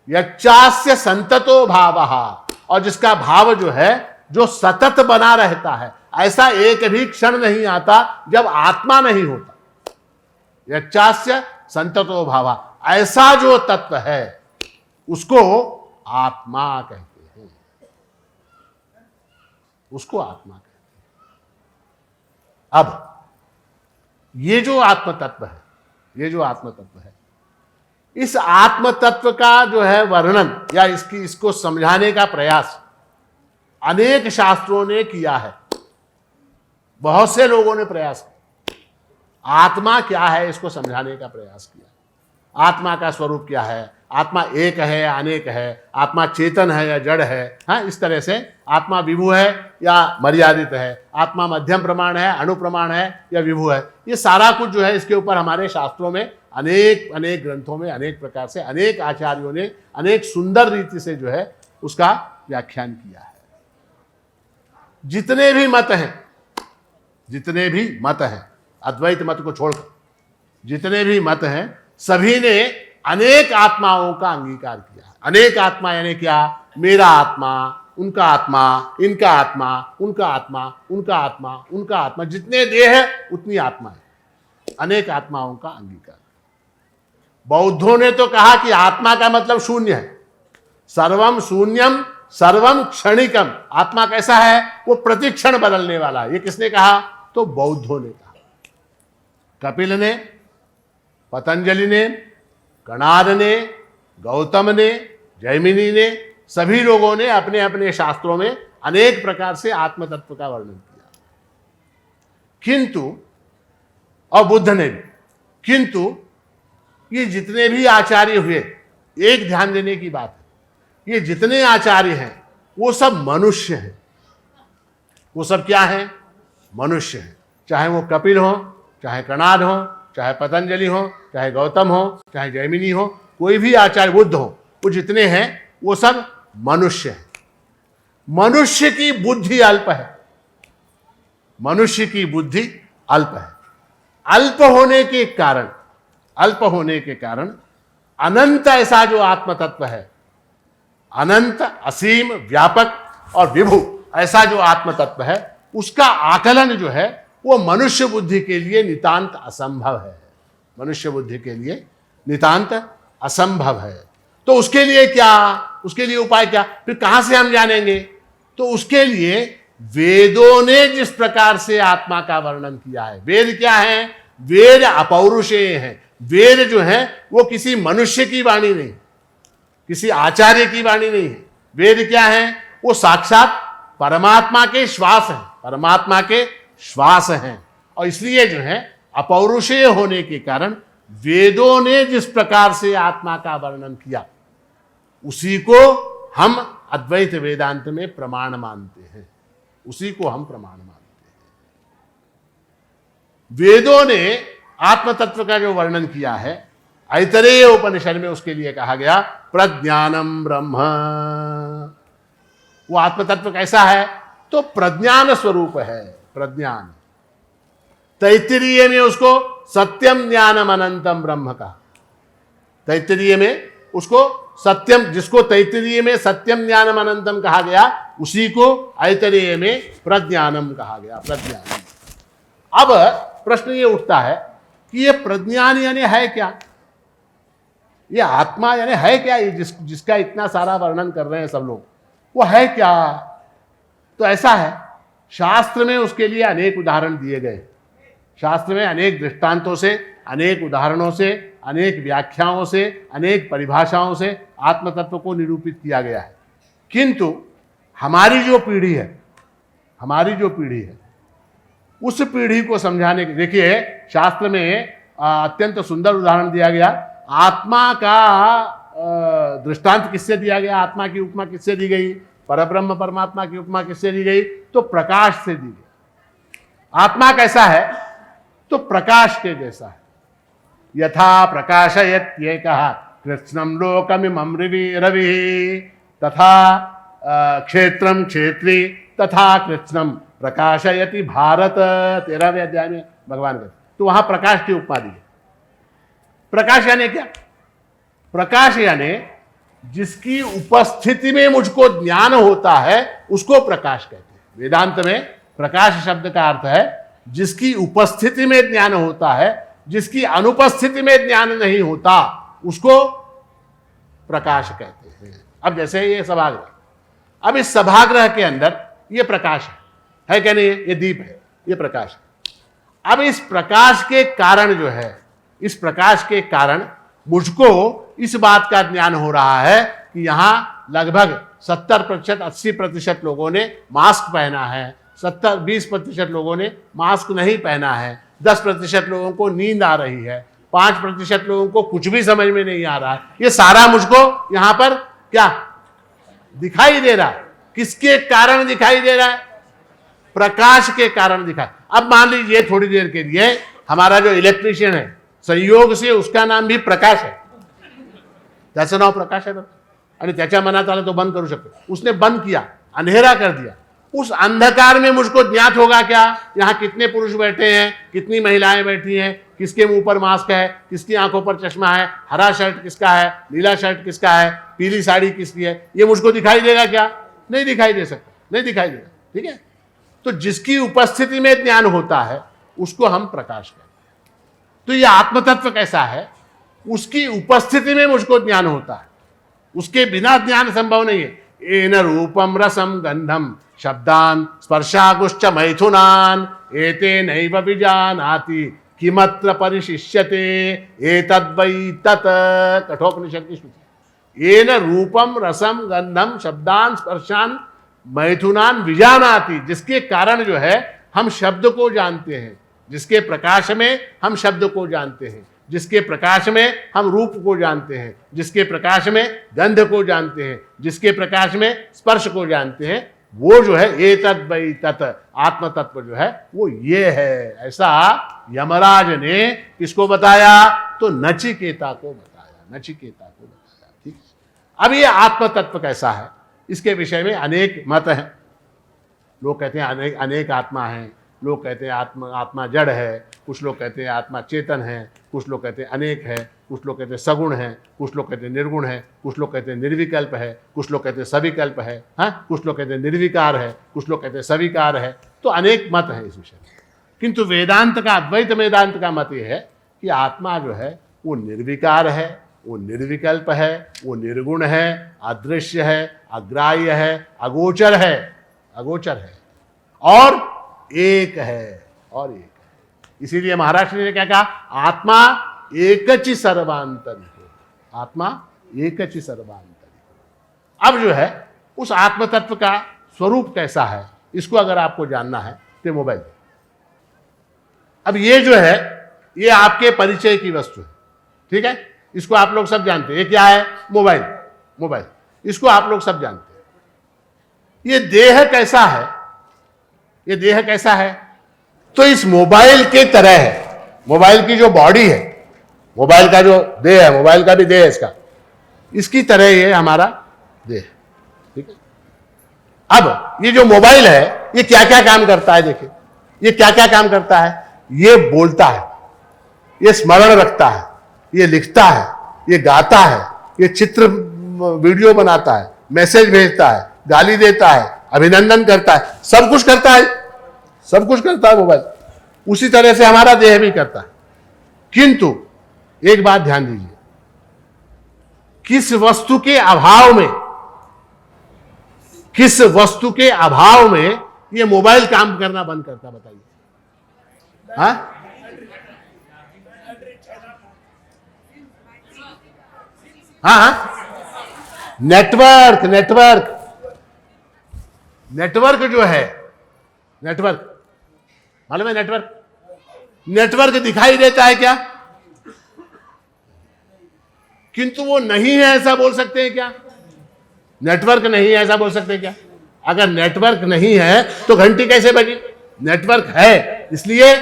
यच्चास्य संततो भावः, और जिसका भाव जो है जो सतत बना रहता है, ऐसा एक भी क्षण नहीं आता जब आत्मा नहीं होता। यच्चास्य संततो भावः, ऐसा जो तत्व है उसको आत्मा कहते हैं, उसको आत्मा कहते हैं। अब ये जो आत्म तत्व है, ये जो आत्म तत्व है, इस आत्म तत्व का जो है वर्णन या इसको समझाने का प्रयास अनेक शास्त्रों ने किया है। बहुत से लोगों ने प्रयास किया, आत्मा क्या है इसको समझाने का प्रयास किया। आत्मा का स्वरूप क्या है, आत्मा एक है या अनेक है, आत्मा चेतन है या जड़ है, हाँ, इस तरह से आत्मा विभु है या मर्यादित है, आत्मा मध्यम प्रमाण है, अणुप्रमाण है या विभु है। ये सारा कुछ जो है इसके ऊपर हमारे शास्त्रों में अनेक ग्रंथों में अनेक प्रकार से अनेक आचार्यों ने अनेक सुंदर रीति से जो है उसका व्याख्यान किया है। जितने भी मत हैं, अद्वैत मत को छोड़कर जितने भी मत हैं, सभी ने अनेक आत्माओं का अंगीकार किया। अनेक आत्मा यानी क्या? मेरा आत्मा, उनका आत्मा, इनका आत्मा, उनका आत्मा, उनका आत्मा, उनका आत्मा, जितने देह है उतनी आत्मा है। अनेक आत्माओं का अंगीकार। बौद्धों ने तो कहा कि आत्मा का मतलब शून्य है, सर्वम शून्यम सर्वम क्षणिकम। आत्मा कैसा है? वो प्रतिक्षण बदलने वाला है। ये किसने कहा? तो बौद्धों ने कहा। कपिल ने, पतंजलि ने, कणाद ने, गौतम ने, जैमिनी ने, सभी लोगों ने अपने अपने शास्त्रों में अनेक प्रकार से आत्म तत्व का वर्णन किया। किंतु, और बुद्ध ने भी, किंतु ये जितने भी आचार्य हुए, एक ध्यान देने की बात है, ये जितने आचार्य हैं वो सब मनुष्य हैं। वो सब क्या हैं? मनुष्य हैं। चाहे वो कपिल हो, चाहे कणाद हो, चाहे पतंजलि हो, चाहे गौतम हो, चाहे जैमिनी हो, कोई भी आचार्य, बुद्ध हो, वो जितने हैं वो सब मनुष्य हैं। मनुष्य की बुद्धि अल्प है। मनुष्य की बुद्धि अल्प है। अल्प होने के कारण अनंत ऐसा जो आत्म तत्व है, अनंत, असीम, व्यापक और विभु ऐसा जो आत्म तत्व है, उसका आकलन जो है वो मनुष्य बुद्धि के लिए नितांत असंभव है। मनुष्य बुद्धि के लिए नितांत असंभव है। तो उसके लिए क्या? उसके लिए उपाय क्या? फिर कहां से हम जानेंगे? तो उसके लिए वेदों ने जिस प्रकार से आत्मा का वर्णन किया है, वेद क्या है? वेद अपौरुषेय हैं। वेद जो है वो किसी मनुष्य की वाणी नहीं, किसी आचार्य की वाणी नहीं है। वेद क्या है? वो साक्षात परमात्मा के श्वास हैं, परमात्मा के श्वास हैं। और इसलिए जो है अपौरुषेय होने के कारण वेदों ने जिस प्रकार से आत्मा का वर्णन किया, उसी को हम अद्वैत वेदांत में प्रमाण मानते हैं। उसी को हम प्रमाण मानते हैं। वेदों ने आत्म तत्व का जो वर्णन किया है, ऐतरेय उपनिषद में उसके लिए कहा गया प्रज्ञानम ब्रह्म। वो आत्म तत्व कैसा है? तो प्रज्ञान स्वरूप है। प्रज्ञान। तैत्तिरीय में उसको सत्यम ज्ञानम अनंतम ब्रह्म कहा। तैत्तिरीय में उसको सत्यम, जिसको तैत्तिरीय में सत्यम ज्ञानम अनंतम कहा गया, उसी को ऐतरेय में प्रज्ञानम कहा गया। प्रज्ञानम। अब प्रश्न ये उठता है कि ये प्रज्ञान यानी है क्या? ये आत्मा यानी है क्या? ये जिसका इतना सारा वर्णन कर रहे हैं सब लोग, वो है क्या? तो ऐसा है, शास्त्र में उसके लिए अनेक उदाहरण दिए गए। शास्त्र में अनेक दृष्टांतों से, अनेक उदाहरणों से, अनेक व्याख्याओं से, अनेक परिभाषाओं से आत्म तत्व को निरूपित किया गया है। किंतु हमारी जो पीढ़ी है उस पीढ़ी को समझाने के, देखिए शास्त्र में अत्यंत सुंदर उदाहरण दिया गया। आत्मा का दृष्टांत किससे दिया गया, आत्मा की उपमा किससे दी गई, परब्रह्म परमात्मा की उपमा किससे दी गई, तो प्रकाश से दी गई। आत्मा कैसा है, तो प्रकाश के जैसा है। यथा प्रकाशयत, ये कहा, कृष्णम लोकमिमं रवि तथा क्षेत्रम क्षेत्री तथा कृष्णम प्रकाशयति भारत। 13वें अध्याय में भगवान कहते, तो वहां प्रकाश की उपमा दी है। प्रकाश यानी क्या, प्रकाश यानी जिसकी उपस्थिति में मुझको ज्ञान होता है उसको प्रकाश कहते हैं। वेदांत में प्रकाश शब्द का अर्थ है जिसकी उपस्थिति में ज्ञान होता है, जिसकी अनुपस्थिति में ज्ञान नहीं होता उसको प्रकाश कहते हैं। अब जैसे ये सभागृह, अब इस सभागृह के अंदर ये प्रकाश है क्या नहीं है, ये दीप है, ये प्रकाश है। अब इस प्रकाश के कारण जो है, इस प्रकाश के कारण मुझको इस बात का ज्ञान हो रहा है कि यहां लगभग 70% 80% लोगों ने मास्क पहना है, 20% लोगों ने मास्क नहीं पहना है, 10% लोगों को नींद आ रही है, 5% लोगों को कुछ भी समझ में नहीं आ रहा है। ये सारा मुझको यहां पर क्या दिखाई दे रहा है, किसके कारण दिखाई दे रहा है, प्रकाश के कारण दिखाई। अब मान लीजिए थोड़ी देर के लिए हमारा जो इलेक्ट्रिशियन है, संयोग से उसका नाम भी प्रकाश है, त्याचं नाव प्रकाश आहे आणि त्याच्या मनात आलं तो बंद करू शकतो, उसने बंद किया, अंधेरा कर दिया, उस अंधकार में मुझको ज्ञात होगा क्या, यहां कितने पुरुष बैठे हैं, कितनी महिलाएं बैठी हैं, किसके मुंह पर मास्क है, किसकी आंखों पर चश्मा है, हरा शर्ट किसका है, नीला शर्ट किसका है, पीली साड़ी किसकी है, ये मुझको दिखाई देगा क्या, नहीं दिखाई दे सकता, नहीं दिखाई देगा। ठीक है, तो जिसकी उपस्थिति में ज्ञान होता है उसको हम प्रकाश कहते हैं। तो ये आत्मतत्व कैसा है, उसकी उपस्थिति में मुझको ज्ञान होता है, उसके बिना ज्ञान संभव नहीं है। एन रूपम रसम गंधम शब्दान स्पर्शागुश्च मैथुनान एते नैव विजानाति किमत्र परिशिष्यते एतद्वै तत्। कठोपनिषद की श्रुति। एन रूपम रसम गंधम शब्दान स्पर्शान मैथुनान विजानाति, जिसके कारण जो है हम शब्द को जानते हैं, जिसके प्रकाश में हम शब्द को जानते हैं, जिसके प्रकाश में हम रूप को जानते हैं, जिसके प्रकाश में गंध को जानते हैं, जिसके प्रकाश में स्पर्श को जानते हैं, वो जो है एतद् वै तत्, आत्म तत्व जो है वो ये है। ऐसा यमराज ने किसको बताया, तो नचिकेता को बताया, नचिकेता को बताया। ठीक, अब ये आत्म तत्व कैसा है, इसके विषय में अनेक मत हैं। लोग कहते हैं अनेक आत्मा है, लोग कहते हैं आत्मा जड़ है, कुछ लोग कहते हैं आत्मा चेतन है, कुछ लोग कहते हैं अनेक है, कुछ लोग कहते हैं सगुण है, कुछ लोग कहते हैं निर्गुण है, कुछ लोग कहते हैं निर्विकल्प है, कुछ लोग कहते हैं सविकल्प है, हाँ, कुछ लोग कहते हैं निर्विकार है, कुछ लोग कहते हैं सविकार है। तो अनेक मत है इस विषय में। किंतु वेदांत का, अद्वैत वेदांत का मत यह है कि आत्मा जो है वो निर्विकार है, वो निर्विकल्प है, वो निर्गुण है, अदृश्य है, अग्राह्य है, अगोचर है, अगोचर है और एक है, और एक है। इसीलिए महाराष्ट्र ने क्या कहा, आत्मा एकचि सर्वांतरी हो, आत्मा एकचि सर्वांतरी हो। अब जो है उस आत्म तत्व का स्वरूप कैसा है, इसको अगर आपको जानना है तो मोबाइल। अब ये जो है ये आपके परिचय की वस्तु है, ठीक है, इसको आप लोग सब जानते हैं। ये क्या है, मोबाइल, मोबाइल, इसको आप लोग सब जानते हैं। ये देह कैसा है, ये देह कैसा है, तो इस मोबाइल के तरह है। मोबाइल की जो बॉडी है, मोबाइल का जो देह है, मोबाइल का भी देह है इसका, इसकी तरह ये हमारा देह, ठीक है। अब ये जो मोबाइल है ये क्या क्या काम करता है, देखिए ये क्या क्या काम करता है। ये बोलता है, ये स्मरण रखता है, ये लिखता है, ये गाता है, ये चित्र वीडियो बनाता है, मैसेज भेजता है, गाली देता है, अभिनंदन करता है, सब कुछ करता है, सब कुछ करता है मोबाइल। उसी तरह से हमारा देह भी करता है। किंतु एक बात ध्यान दीजिए, किस वस्तु के अभाव में, किस वस्तु के अभाव में ये मोबाइल काम करना बंद करता, बताइए। हाँ, हाँ, नेटवर्क, नेटवर्क, नेटवर्क जो है, नेटवर्क मालूम है, नेटवर्क दिखाई देता है क्या? किंतु वो नहीं है ऐसा बोल सकते हैं क्या? नेटवर्क नहीं है ऐसा बोल सकते हैं क्या? अगर नेटवर्क नहीं है तो घंटी कैसे बजी? नेटवर्क है इसलिए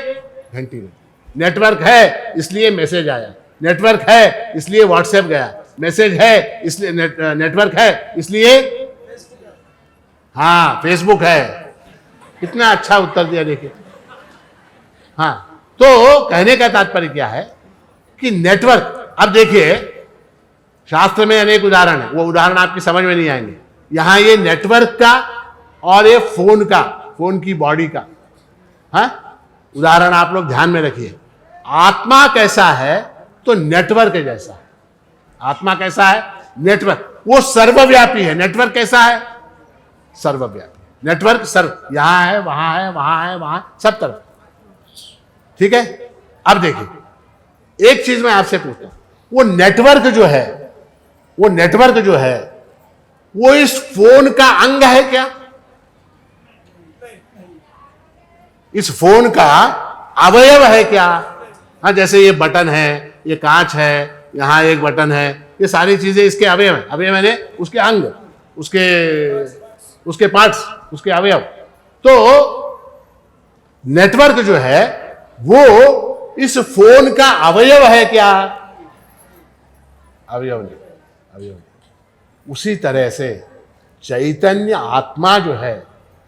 घंटी बजी, नेटवर्क है इसलिए मैसेज आया, नेटवर्क है इसलिए व्हाट्सएप गया, मैसेज है इसलिए नेटवर्क है इसलिए हाँ फेसबुक है। कितना अच्छा उत्तर दिया देखिए। हाँ, तो कहने का तात्पर्य क्या है कि नेटवर्क, अब देखिए शास्त्र में अनेक उदाहरण है, वो उदाहरण आपकी समझ में नहीं आएंगे। यहां ये नेटवर्क का और ये फोन का, फोन की बॉडी का, हाँ उदाहरण आप लोग ध्यान में रखिए। आत्मा कैसा है तो नेटवर्क जैसा है। आत्मा कैसा है? नेटवर्क, वो सर्वव्यापी है। नेटवर्क कैसा है? सर्वव्यापी। नेटवर्क सर्व, यहां है, वहां है, वहां है, वहां, सब तरफ। ठीक है, अब देखिए एक चीज मैं आपसे पूछता हूं, वो नेटवर्क जो है, वो नेटवर्क जो है वो इस फोन का अंग है क्या? इस फोन का अवयव है क्या? हाँ, जैसे ये बटन है, ये कांच है, यहां एक बटन है, ये सारी चीजें इसके अवयव है। अवयव मैंने उसके अंग, उसके पार्ट्स, उसके अवयव। तो नेटवर्क जो है वो इस फोन का अवयव है क्या? अवयव नहीं, अवयव नहीं। उसी तरह से चैतन्य आत्मा जो है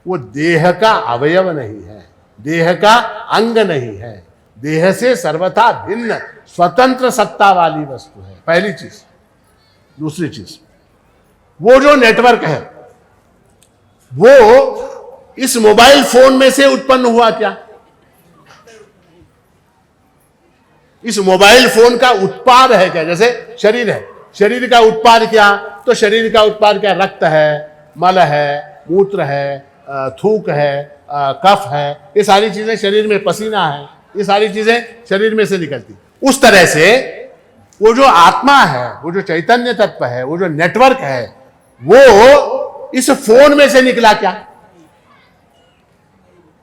वो देह का अवयव नहीं है, देह का अंग नहीं है, देह से सर्वथा भिन्न स्वतंत्र सत्ता वाली वस्तु है, पहली चीज। दूसरी चीज, वो जो नेटवर्क है वो इस मोबाइल फोन में से उत्पन्न हुआ क्या? इस मोबाइल फोन का उत्पाद है क्या? जैसे शरीर है, शरीर का उत्पाद क्या? तो शरीर का उत्पाद क्या? रक्त है, मल है, मूत्र है, थूक है, कफ है, ये सारी चीजें शरीर में, पसीना है, ये सारी चीजें शरीर में से निकलती। उस तरह से वो जो आत्मा है, वो जो चैतन्य तत्व है, वो जो नेटवर्क है, वो इस फोन में से निकला क्या?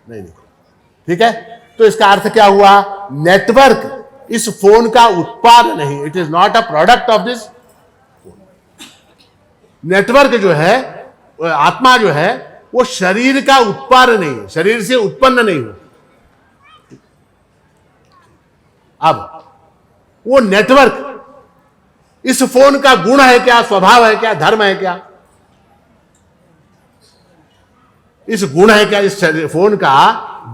नहीं निकला। ठीक है, तो इसका अर्थ क्या हुआ? नेटवर्क इस फोन का उत्पाद नहीं, it is not a product of this phone. Network जो है, आत्मा जो है, वो शरीर का उत्पाद नहीं है, शरीर से उत्पन्न नहीं हो। अब वो नेटवर्क इस फोन का गुण है क्या? स्वभाव है क्या? धर्म है क्या? इस गुण है क्या? इस फोन का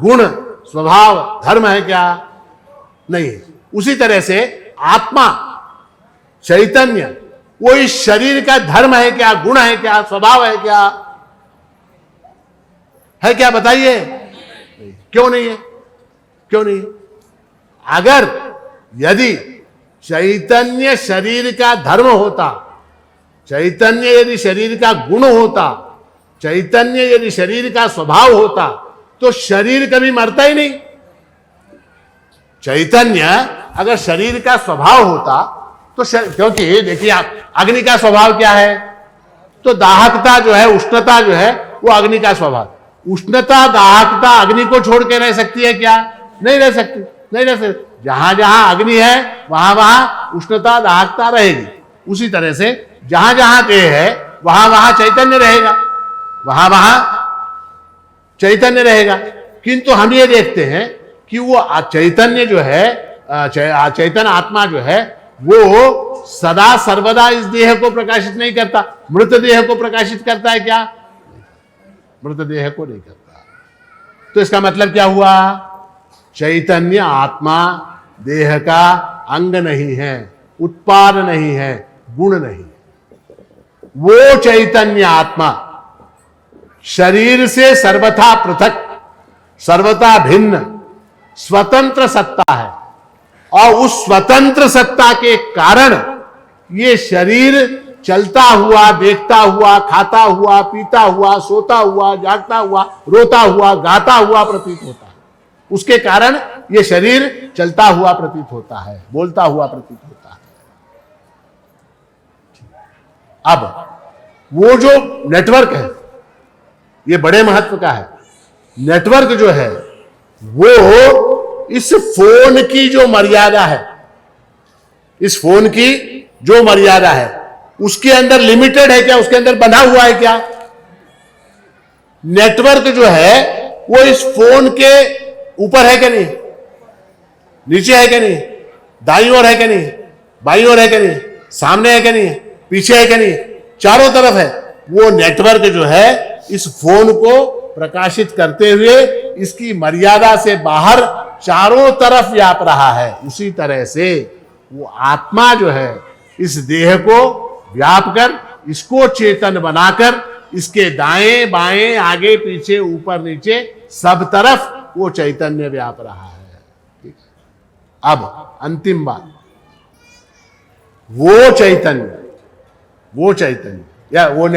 गुण, स्वभाव, धर्म है क्या? नहीं है। उसी तरह से आत्मा, चैतन्य, वो इस शरीर का धर्म है क्या? गुण है क्या? स्वभाव है क्या? है क्या? बताइए। क्यों नहीं है? क्यों नहीं है? अगर यदि चैतन्य शरीर का धर्म होता, चैतन्य यदि शरीर का गुण होता, चैतन्य यदि शरीर का स्वभाव होता, तो शरीर कभी मरता ही नहीं। चैतन्य अगर शरीर का स्वभाव होता तो क्योंकि देखिए आप, अग्नि का स्वभाव क्या है? तो दाहकता जो है, उष्णता जो है, वो अग्नि का स्वभाव। उष्णता, दाहकता अग्नि को छोड़ के रह सकती है क्या? नहीं रह सकती, नहीं रह सकती। जहां जहां अग्नि है वहां वहां उष्णता, दाहकता रहेगी। उसी तरह से जहां जहां देह है वहां वहां चैतन्य रहेगा, वहां वहां चैतन्य रहेगा। किंतु हम ये देखते हैं कि वो चैतन्य जो है, चैतन्य आत्मा जो है, वो सदा सर्वदा इस देह को प्रकाशित नहीं करता। मृत देह को प्रकाशित करता है क्या? मृत देह को नहीं करता। तो इसका मतलब क्या हुआ? चैतन्य आत्मा देह का अंग नहीं है, उत्पाद नहीं है, गुण नहीं। वो चैतन्य आत्मा शरीर से सर्वथा पृथक, सर्वथा भिन्न, स्वतंत्र सत्ता है। और उस स्वतंत्र सत्ता के कारण ये शरीर चलता हुआ, देखता हुआ, खाता हुआ, पीता हुआ, सोता हुआ, जागता हुआ, रोता हुआ, गाता हुआ प्रतीत होता है। उसके कारण ये शरीर चलता हुआ प्रतीत होता है, बोलता हुआ प्रतीत होता है। अब वो जो नेटवर्क है, ये बड़े महत्व का है। नेटवर्क जो है वो इस फोन की जो मर्यादा है, इस फोन की जो मर्यादा है उसके अंदर लिमिटेड है क्या, उसके अंदर बंधा हुआ है क्या? नेटवर्क जो है वो इस फोन के ऊपर है क्या नहीं, नीचे है क्या नहीं, दाईं ओर है क्या नहीं, बाईं ओर है क्या नहीं, सामने है क्या नहीं, पीछे है क्या नहीं, चारों तरफ है। वो नेटवर्क जो है इस फोन को प्रकाशित करते हुए इसकी मर्यादा से बाहर चारों तरफ व्याप रहा है। उसी तरह से वो आत्मा जो है इस देह को व्याप कर, इसको चेतन बनाकर, इसके दाएं बाएं आगे पीछे ऊपर नीचे सब तरफ वो चैतन्य व्याप रहा है। अब अंतिम बात, वो चैतन्य या वो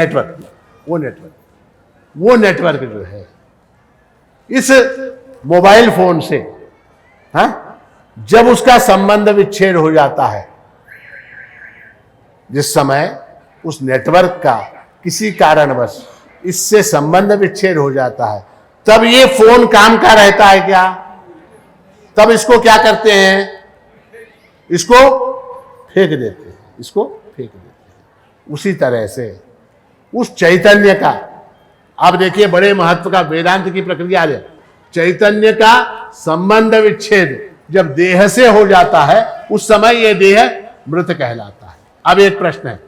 नेटवर्क जो है इस मोबाइल फोन से, जब उसका संबंध विच्छेद हो जाता है, जिस समय उस नेटवर्क का किसी कारणवश इससे संबंध विच्छेद हो जाता है, तब ये फोन काम का रहता है क्या? तब इसको क्या करते हैं? इसको फेंक देते हैं। उसी तरह से उस चैतन्य का, आप देखिए बड़े महत्व का वेदांत की प्रक्रिया है। चैतन्य का संबंध विच्छेद जब देह से हो जाता है उस समय यह देह मृत कहलाता है। अब एक प्रश्न है,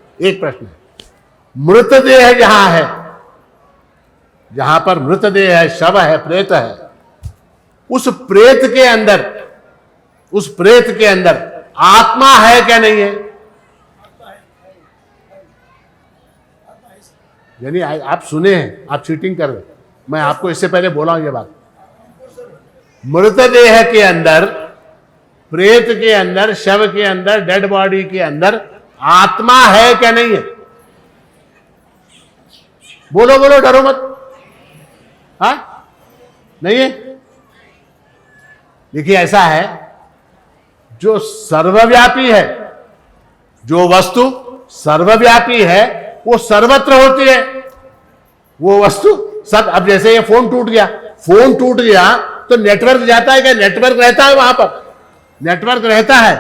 मृत देह जहां है, जहां पर मृत देह है, शव है, प्रेत है, उस प्रेत के अंदर आत्मा है क्या नहीं है? यानी आप सुने हैं, आप चीटिंग कर रहे, मैं आपको इससे पहले बोला हूं ये बात। मृतदेह के अंदर, प्रेत के अंदर, शव के अंदर, डेड बॉडी के अंदर आत्मा है क्या नहीं है? बोलो डरो मत। नहीं है? देखिए ऐसा है, जो सर्वव्यापी है, जो वस्तु सर्वव्यापी है वो सर्वत्र होती है। वो वस्तु सब, अब जैसे ये फोन टूट गया तो नेटवर्क जाता है क्या? नेटवर्क रहता है, वहां पर नेटवर्क रहता है,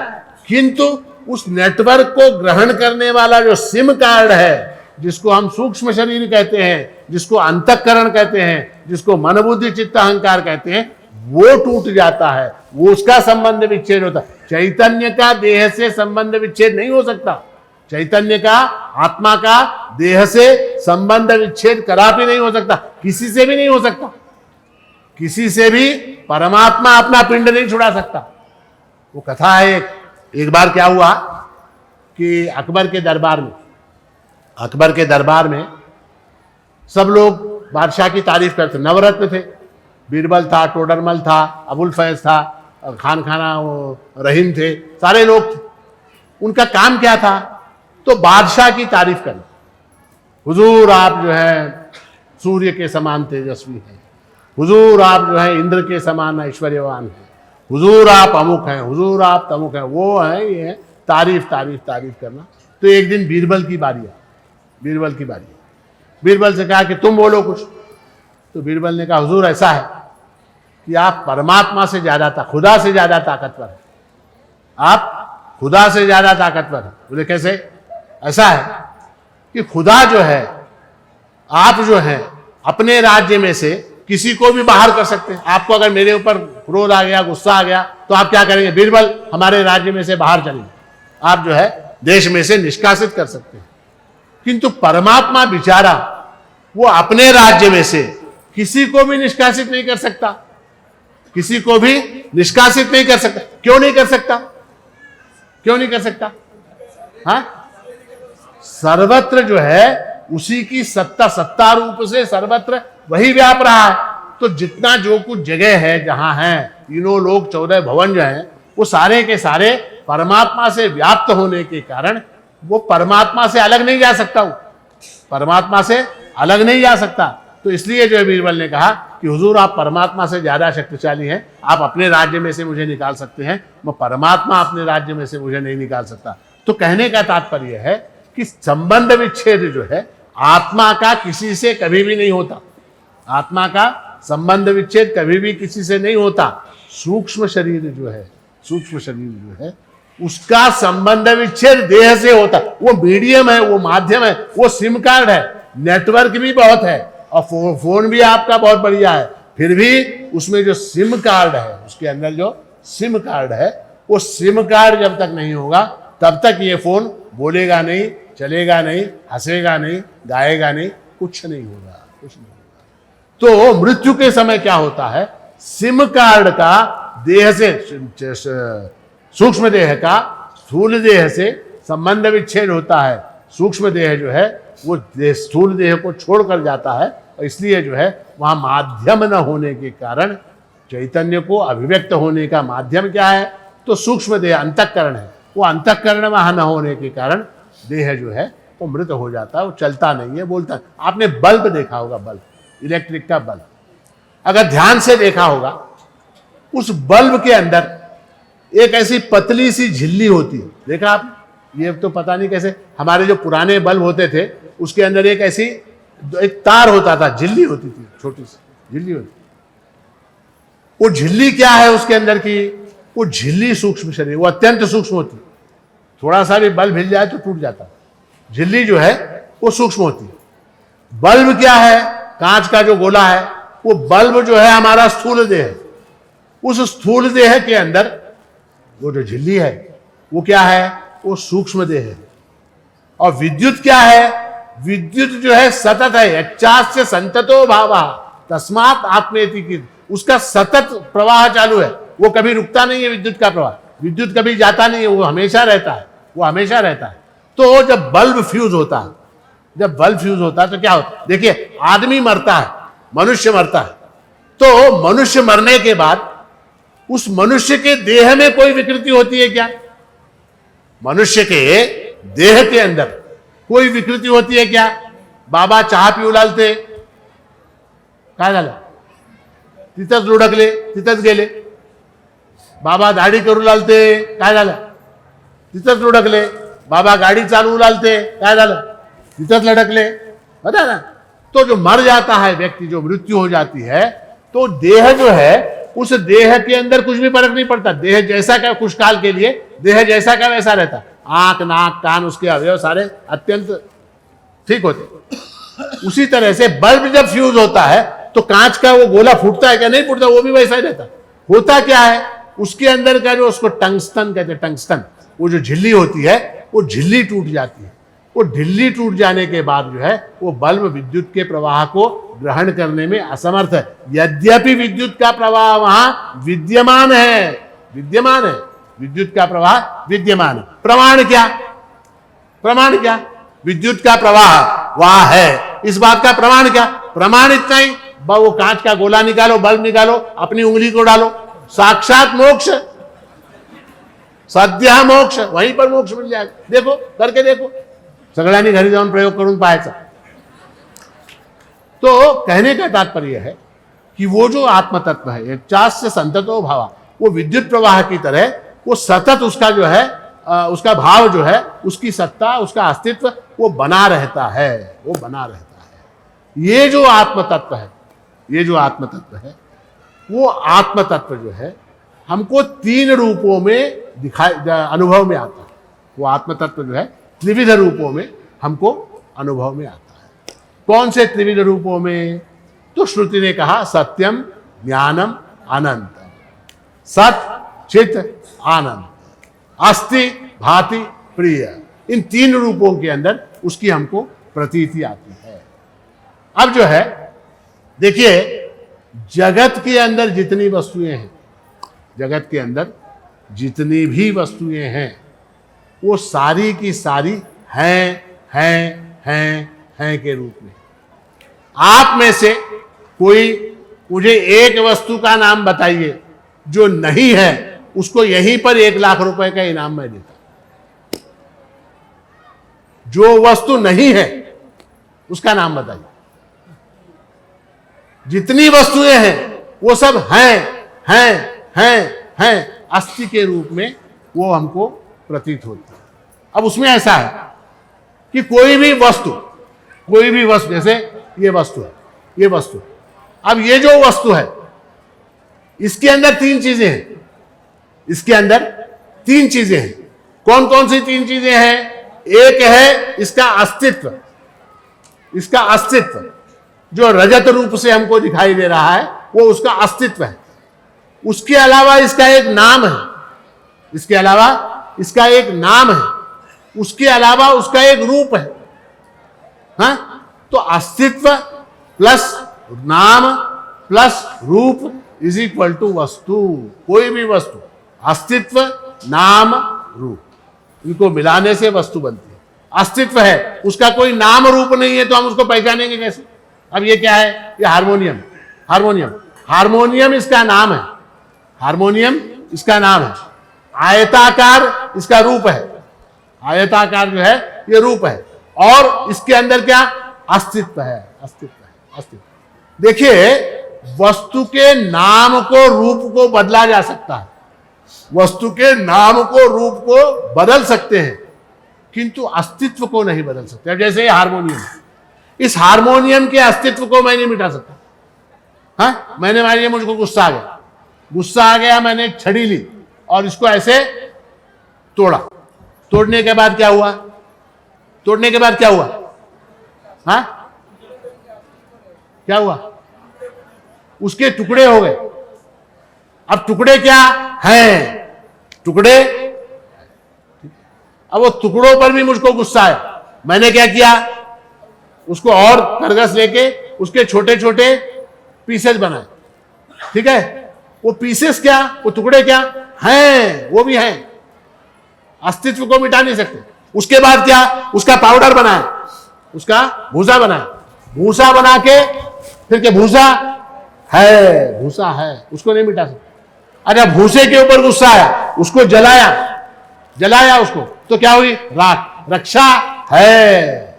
किंतु उस नेटवर्क को ग्रहण करने वाला जो सिम कार्ड है, जिसको हम सूक्ष्म शरीर कहते हैं, जिसको अंतःकरण कहते हैं, जिसको मन बुद्धि चित्त अहंकार कहते हैं, वो टूट जाता है, वो उसका संबंध विच्छेद होता है। चैतन्य का देह से संबंध विच्छेद नहीं हो सकता। चैतन्य का, आत्मा का देह से संबंध विच्छेद कदापि नहीं हो सकता, किसी से भी नहीं हो सकता। किसी से भी परमात्मा अपना पिंड नहीं छुड़ा सकता। वो कथा है, एक बार क्या हुआ कि अकबर के दरबार में सब लोग बादशाह की तारीफ करते। नवरत्न थे, बीरबल था, टोडरमल था, अबुल फैज था, खान खाना रहीम थे, सारे लोग थे। उनका काम क्या था? तो बादशाह की तारीफ करना। हुजूर आप जो है सूर्य के समान तेजस्वी हैं, हुजूर आप जो है इंद्र के समान ऐश्वर्यवान हैं, हुजूर आप अमुक हैं, हुजूर आप तमुक हैं, वो है ये है, तारीफ करना। तो एक दिन बीरबल की बारी बीरबल से कहा कि तुम बोलो कुछ। तो बीरबल ने कहा, हुजूर ऐसा है कि आप परमात्मा से ज्यादा खुदा से ज्यादा ताकतवर है, आप खुदा से ज्यादा ताकतवर है। बोले कैसे? ऐसा है कि खुदा जो है, आप जो है अपने राज्य में से किसी को भी बाहर कर सकते हैं। आपको अगर मेरे ऊपर क्रोध आ गया, गुस्सा आ गया, तो आप क्या करेंगे? बीरबल हमारे राज्य में से बाहर चलेंगे, आप जो है देश में से निष्कासित कर सकते हैं। किंतु परमात्मा बेचारा वो अपने राज्य में से किसी को भी निष्कासित नहीं कर सकता, क्यों नहीं कर सकता? सर्वत्र जो है उसी की सत्ता रूप से सर्वत्र वही व्याप रहा है। तो जितना जो कुछ जगह है जहां है, तीनों लोक 14 भवन जो है, वो सारे के सारे परमात्मा से व्याप्त होने के कारण वो परमात्मा से अलग नहीं जा सकता। तो इसलिए जो है बीरबल ने कहा कि हुजूर आप परमात्मा से ज्यादा शक्तिशाली हैं, आप अपने राज्य में से मुझे निकाल सकते हैं, मैं परमात्मा अपने राज्य में से मुझे नहीं निकाल सकता। तो कहने का तात्पर्य है कि संबंध विच्छेद जो है आत्मा का किसी से कभी भी नहीं होता। आत्मा का संबंध विच्छेद कभी भी किसी से नहीं होता। सूक्ष्म शरीर जो है, सूक्ष्म शरीर जो है, उसका संबंध विच्छेद देह से होता है। वो मीडियम है, वो माध्यम है, वो सिम कार्ड है। नेटवर्क भी बहुत है और फोन भी आपका बहुत बढ़िया है, फिर भी उसमें जो सिम कार्ड है, उसके अंदर जो सिम कार्ड है, वो सिम कार्ड जब तक नहीं होगा तब तक ये फोन बोलेगा नहीं, चलेगा नहीं, हंसेगा नहीं, गाएगा नहीं, कुछ नहीं होगा, कुछ नहीं होगा। तो मृत्यु के समय क्या होता है, सिम कार्ड का देह से, सूक्ष्म देह का स्थूल देह से संबंध विच्छेद होता है। सूक्ष्म देह जो है वो स्थूल देह को छोड़कर जाता है और इसलिए जो है वहां माध्यम न होने के कारण चैतन्य को अभिव्यक्त होने का माध्यम क्या है, तो सूक्ष्म देह अंतःकरण है। वो अंतःकरण वहां न होने के कारण देह जो है वो मृत हो जाता है, वो चलता नहीं है, बोलता है। आपने बल्ब देखा होगा, बल्ब, इलेक्ट्रिक का बल्ब, अगर ध्यान से देखा होगा, उस बल्ब के अंदर एक ऐसी पतली सी झिल्ली होती है, देखा आप? ये तो पता नहीं कैसे, हमारे जो पुराने बल्ब होते थे उसके अंदर एक ऐसी एक तार होता था, झिल्ली होती थी, छोटी सी झिल्ली होती। वो झिल्ली क्या है उसके अंदर की? वो झिल्ली सूक्ष्म शरीर, वो अत्यंत सूक्ष्म होती। थोड़ा सा भी बल्ब हिल जाए तो टूट जाता। झिल्ली जो है वो सूक्ष्म होती। बल्ब क्या है? कांच का जो गोला है, वो बल्ब जो है हमारा स्थूल देह है। उस स्थूल देह के अंदर वो जो झिल्ली है वो क्या है? वो सूक्ष्म देह है। और विद्युत क्या है? विद्युत जो है सतत है, यच्चास्य संततो भावा तस्मात् आत्मेति की, उसका सतत प्रवाह चालू है, वो कभी रुकता नहीं है। विद्युत का प्रवाह, विद्युत कभी जाता नहीं है, वो हमेशा रहता है, वो हमेशा रहता है। तो जब बल्ब फ्यूज होता है, जब बल्ब फ्यूज होता है तो क्या होता है? देखिए, आदमी मरता है, मनुष्य मरता है, तो मनुष्य मरने के बाद उस मनुष्य के देह में कोई विकृति होती है क्या? मनुष्य के देह के अंदर कोई विकृति होती है क्या? बाबा चहा पिऊ लागते, काय झालं? तिथंच लुडकले, तिथंच गेले. बाबा दाढी करू लागते, काय झालं? तिथंच लुडकले. बाबा गाडी चालवू लागते, काय झालं? तिथंच लटकले. बता ना. तो जो मर जाता है व्यक्ति, जो मृत्यु हो जाती है, तो देह जो है, उस देह के अंदर कुछ भी फर्क नहीं पड़ता। देह जैसा का कुछ काल के लिए देह जैसा का वैसा रहता। आंख, नाक, कान, उसके अवयव सारे अत्यंत ठीक होते। उसी तरह से बल्ब जब फ्यूज होता है तो कांच का वो गोला फूटता है क्या? नहीं फूटता, वो भी वैसा ही रहता। होता क्या है? उसके अंदर का जो, उसको टंगस्टन कहते हैं, टंगस्टन, वो जो झिल्ली होती है, वो झिल्ली टूट जाती है। वो झिल्ली टूट जाने के बाद जो है वो बल्ब विद्युत के प्रवाह को ग्रहण करने में असमर्थ है। यद्यपि विद्युत का प्रवाह वहां विद्यमान है, विद्यमान है, विद्युत का प्रवाह विद्यमान है। प्रमाण क्या? प्रमाण क्या? विद्युत का प्रवाह वहां है, इस बात का प्रमाण क्या? प्रमाण इतना ही, वो कांच का गोला निकालो, बल्ब निकालो, अपनी उंगली को डालो, साक्षात मोक्ष, सद्य मोक्ष, वहीं पर मोक्ष मिल जाएगा। देखो, करके देखो, सगळ्यांनी घरी जाऊन प्रयोग करून पाहायचा। तो कहने का तात्पर्य है कि वो जो आत्म तत्व है, यच्चास्य संततो भावा, वो विद्युत प्रवाह की तरह वो सतत उसका जो है, उसका भाव जो है, उसकी सत्ता, उसका अस्तित्व वो बना रहता है, वो बना रहता है। ये जो आत्म तत्व है, ये जो आत्म तत्व है, वो आत्म तत्व जो है हमको तीन रूपों में दिखाई, अनुभव में आता है। वो आत्म तत्व जो है त्रिविध रूपों में हमको अनुभव में आता है। कौन से त्रिविध रूपों में? तो श्रुति ने कहा सत्यम, ज्ञानम, अनंत। सत्य, चित, आनंद, अस्ति, भाति, प्रिय, इन तीन रूपों के अंदर उसकी हमको प्रतीति आती है। अब जो है देखिए, जगत के अंदर जितनी वस्तुएं हैं, जगत के अंदर जितनी भी वस्तुएं हैं, वो सारी की सारी हैं के रूप में। आप में से कोई मुझे एक वस्तु का नाम बताइए जो नहीं है, उसको यहीं पर 1 लाख रुपए का इनाम मैं देता। जो वस्तु नहीं है उसका नाम बताइए। जितनी वस्तुएं हैं वो सब हैं, अस्थि के रूप में वो हमको प्रतीत होती है। अब उसमें ऐसा है कि कोई भी वस्तु, जैसे ये वस्तु है, ये वस्तु, अब ये जो वस्तु है इसके अंदर तीन चीजें हैं, इसके अंदर तीन चीजें हैं। कौन कौन सी तीन चीजें हैं? एक है इसका अस्तित्व, इसका अस्तित्व जो रजत रूप से हमको दिखाई दे रहा है वो उसका अस्तित्व है। उसके अलावा इसका एक नाम है, इसके अलावा इसका एक नाम है, उसके अलावा उसका एक रूप है। हाँ, तो अस्तित्व प्लस नाम प्लस रूप इज इक्वल टू वस्तु। कोई भी वस्तु, अस्तित्व नाम रूप, इनको मिलाने से वस्तु बनती है। अस्तित्व है, उसका कोई नाम रूप नहीं है तो हम उसको पहचानेंगे कैसे? अब ये क्या है? ये हारमोनियम, हारमोनियम, हारमोनियम इसका नाम है, हारमोनियम इसका नाम है। आयताकार इसका रूप है, आयताकार जो है ये रूप है, और इसके अंदर क्या? अस्तित्व है, अस्तित्व है, अस्तित्व। देखिए, वस्तु के नाम को रूप को बदला जा सकता है, वस्तु के नाम को रूप को बदल सकते हैं, किंतु अस्तित्व को नहीं बदल सकते। अब जैसे हारमोनियम, इस हारमोनियम के अस्तित्व को मैं नहीं मिटा सकता। हाँ, मैंने मान लिया मुझको गुस्सा आ गया, गुस्सा आ गया, मैंने एक छड़ी ली और इसको ऐसे तोड़ा। तोड़ने के बाद क्या हुआ? तोड़ने के बाद क्या हुआ? हाँ, क्या हुआ? उसके टुकड़े हो गए। अब टुकड़े क्या हैं? टुकड़े। अब वो टुकड़ों पर भी मुझको गुस्सा आया, मैंने क्या किया? उसको और खरगस लेके उसके छोटे छोटे पीसेस बनाए। ठीक है, वो पीसेस क्या, वो टुकड़े क्या हैं? वो भी हैं, अस्तित्व को मिटा नहीं सकते। उसके बाद क्या? उसका पाउडर बनाया, उसका भूसा बनाया, भूसा बना के फिर के भूसा है, भूसा है, उसको नहीं मिटा सकते। अच्छा, भूसे के ऊपर गुस्सा आया, उसको जलाया, जलाया उसको, तो क्या हुई? राख, रक्षा है।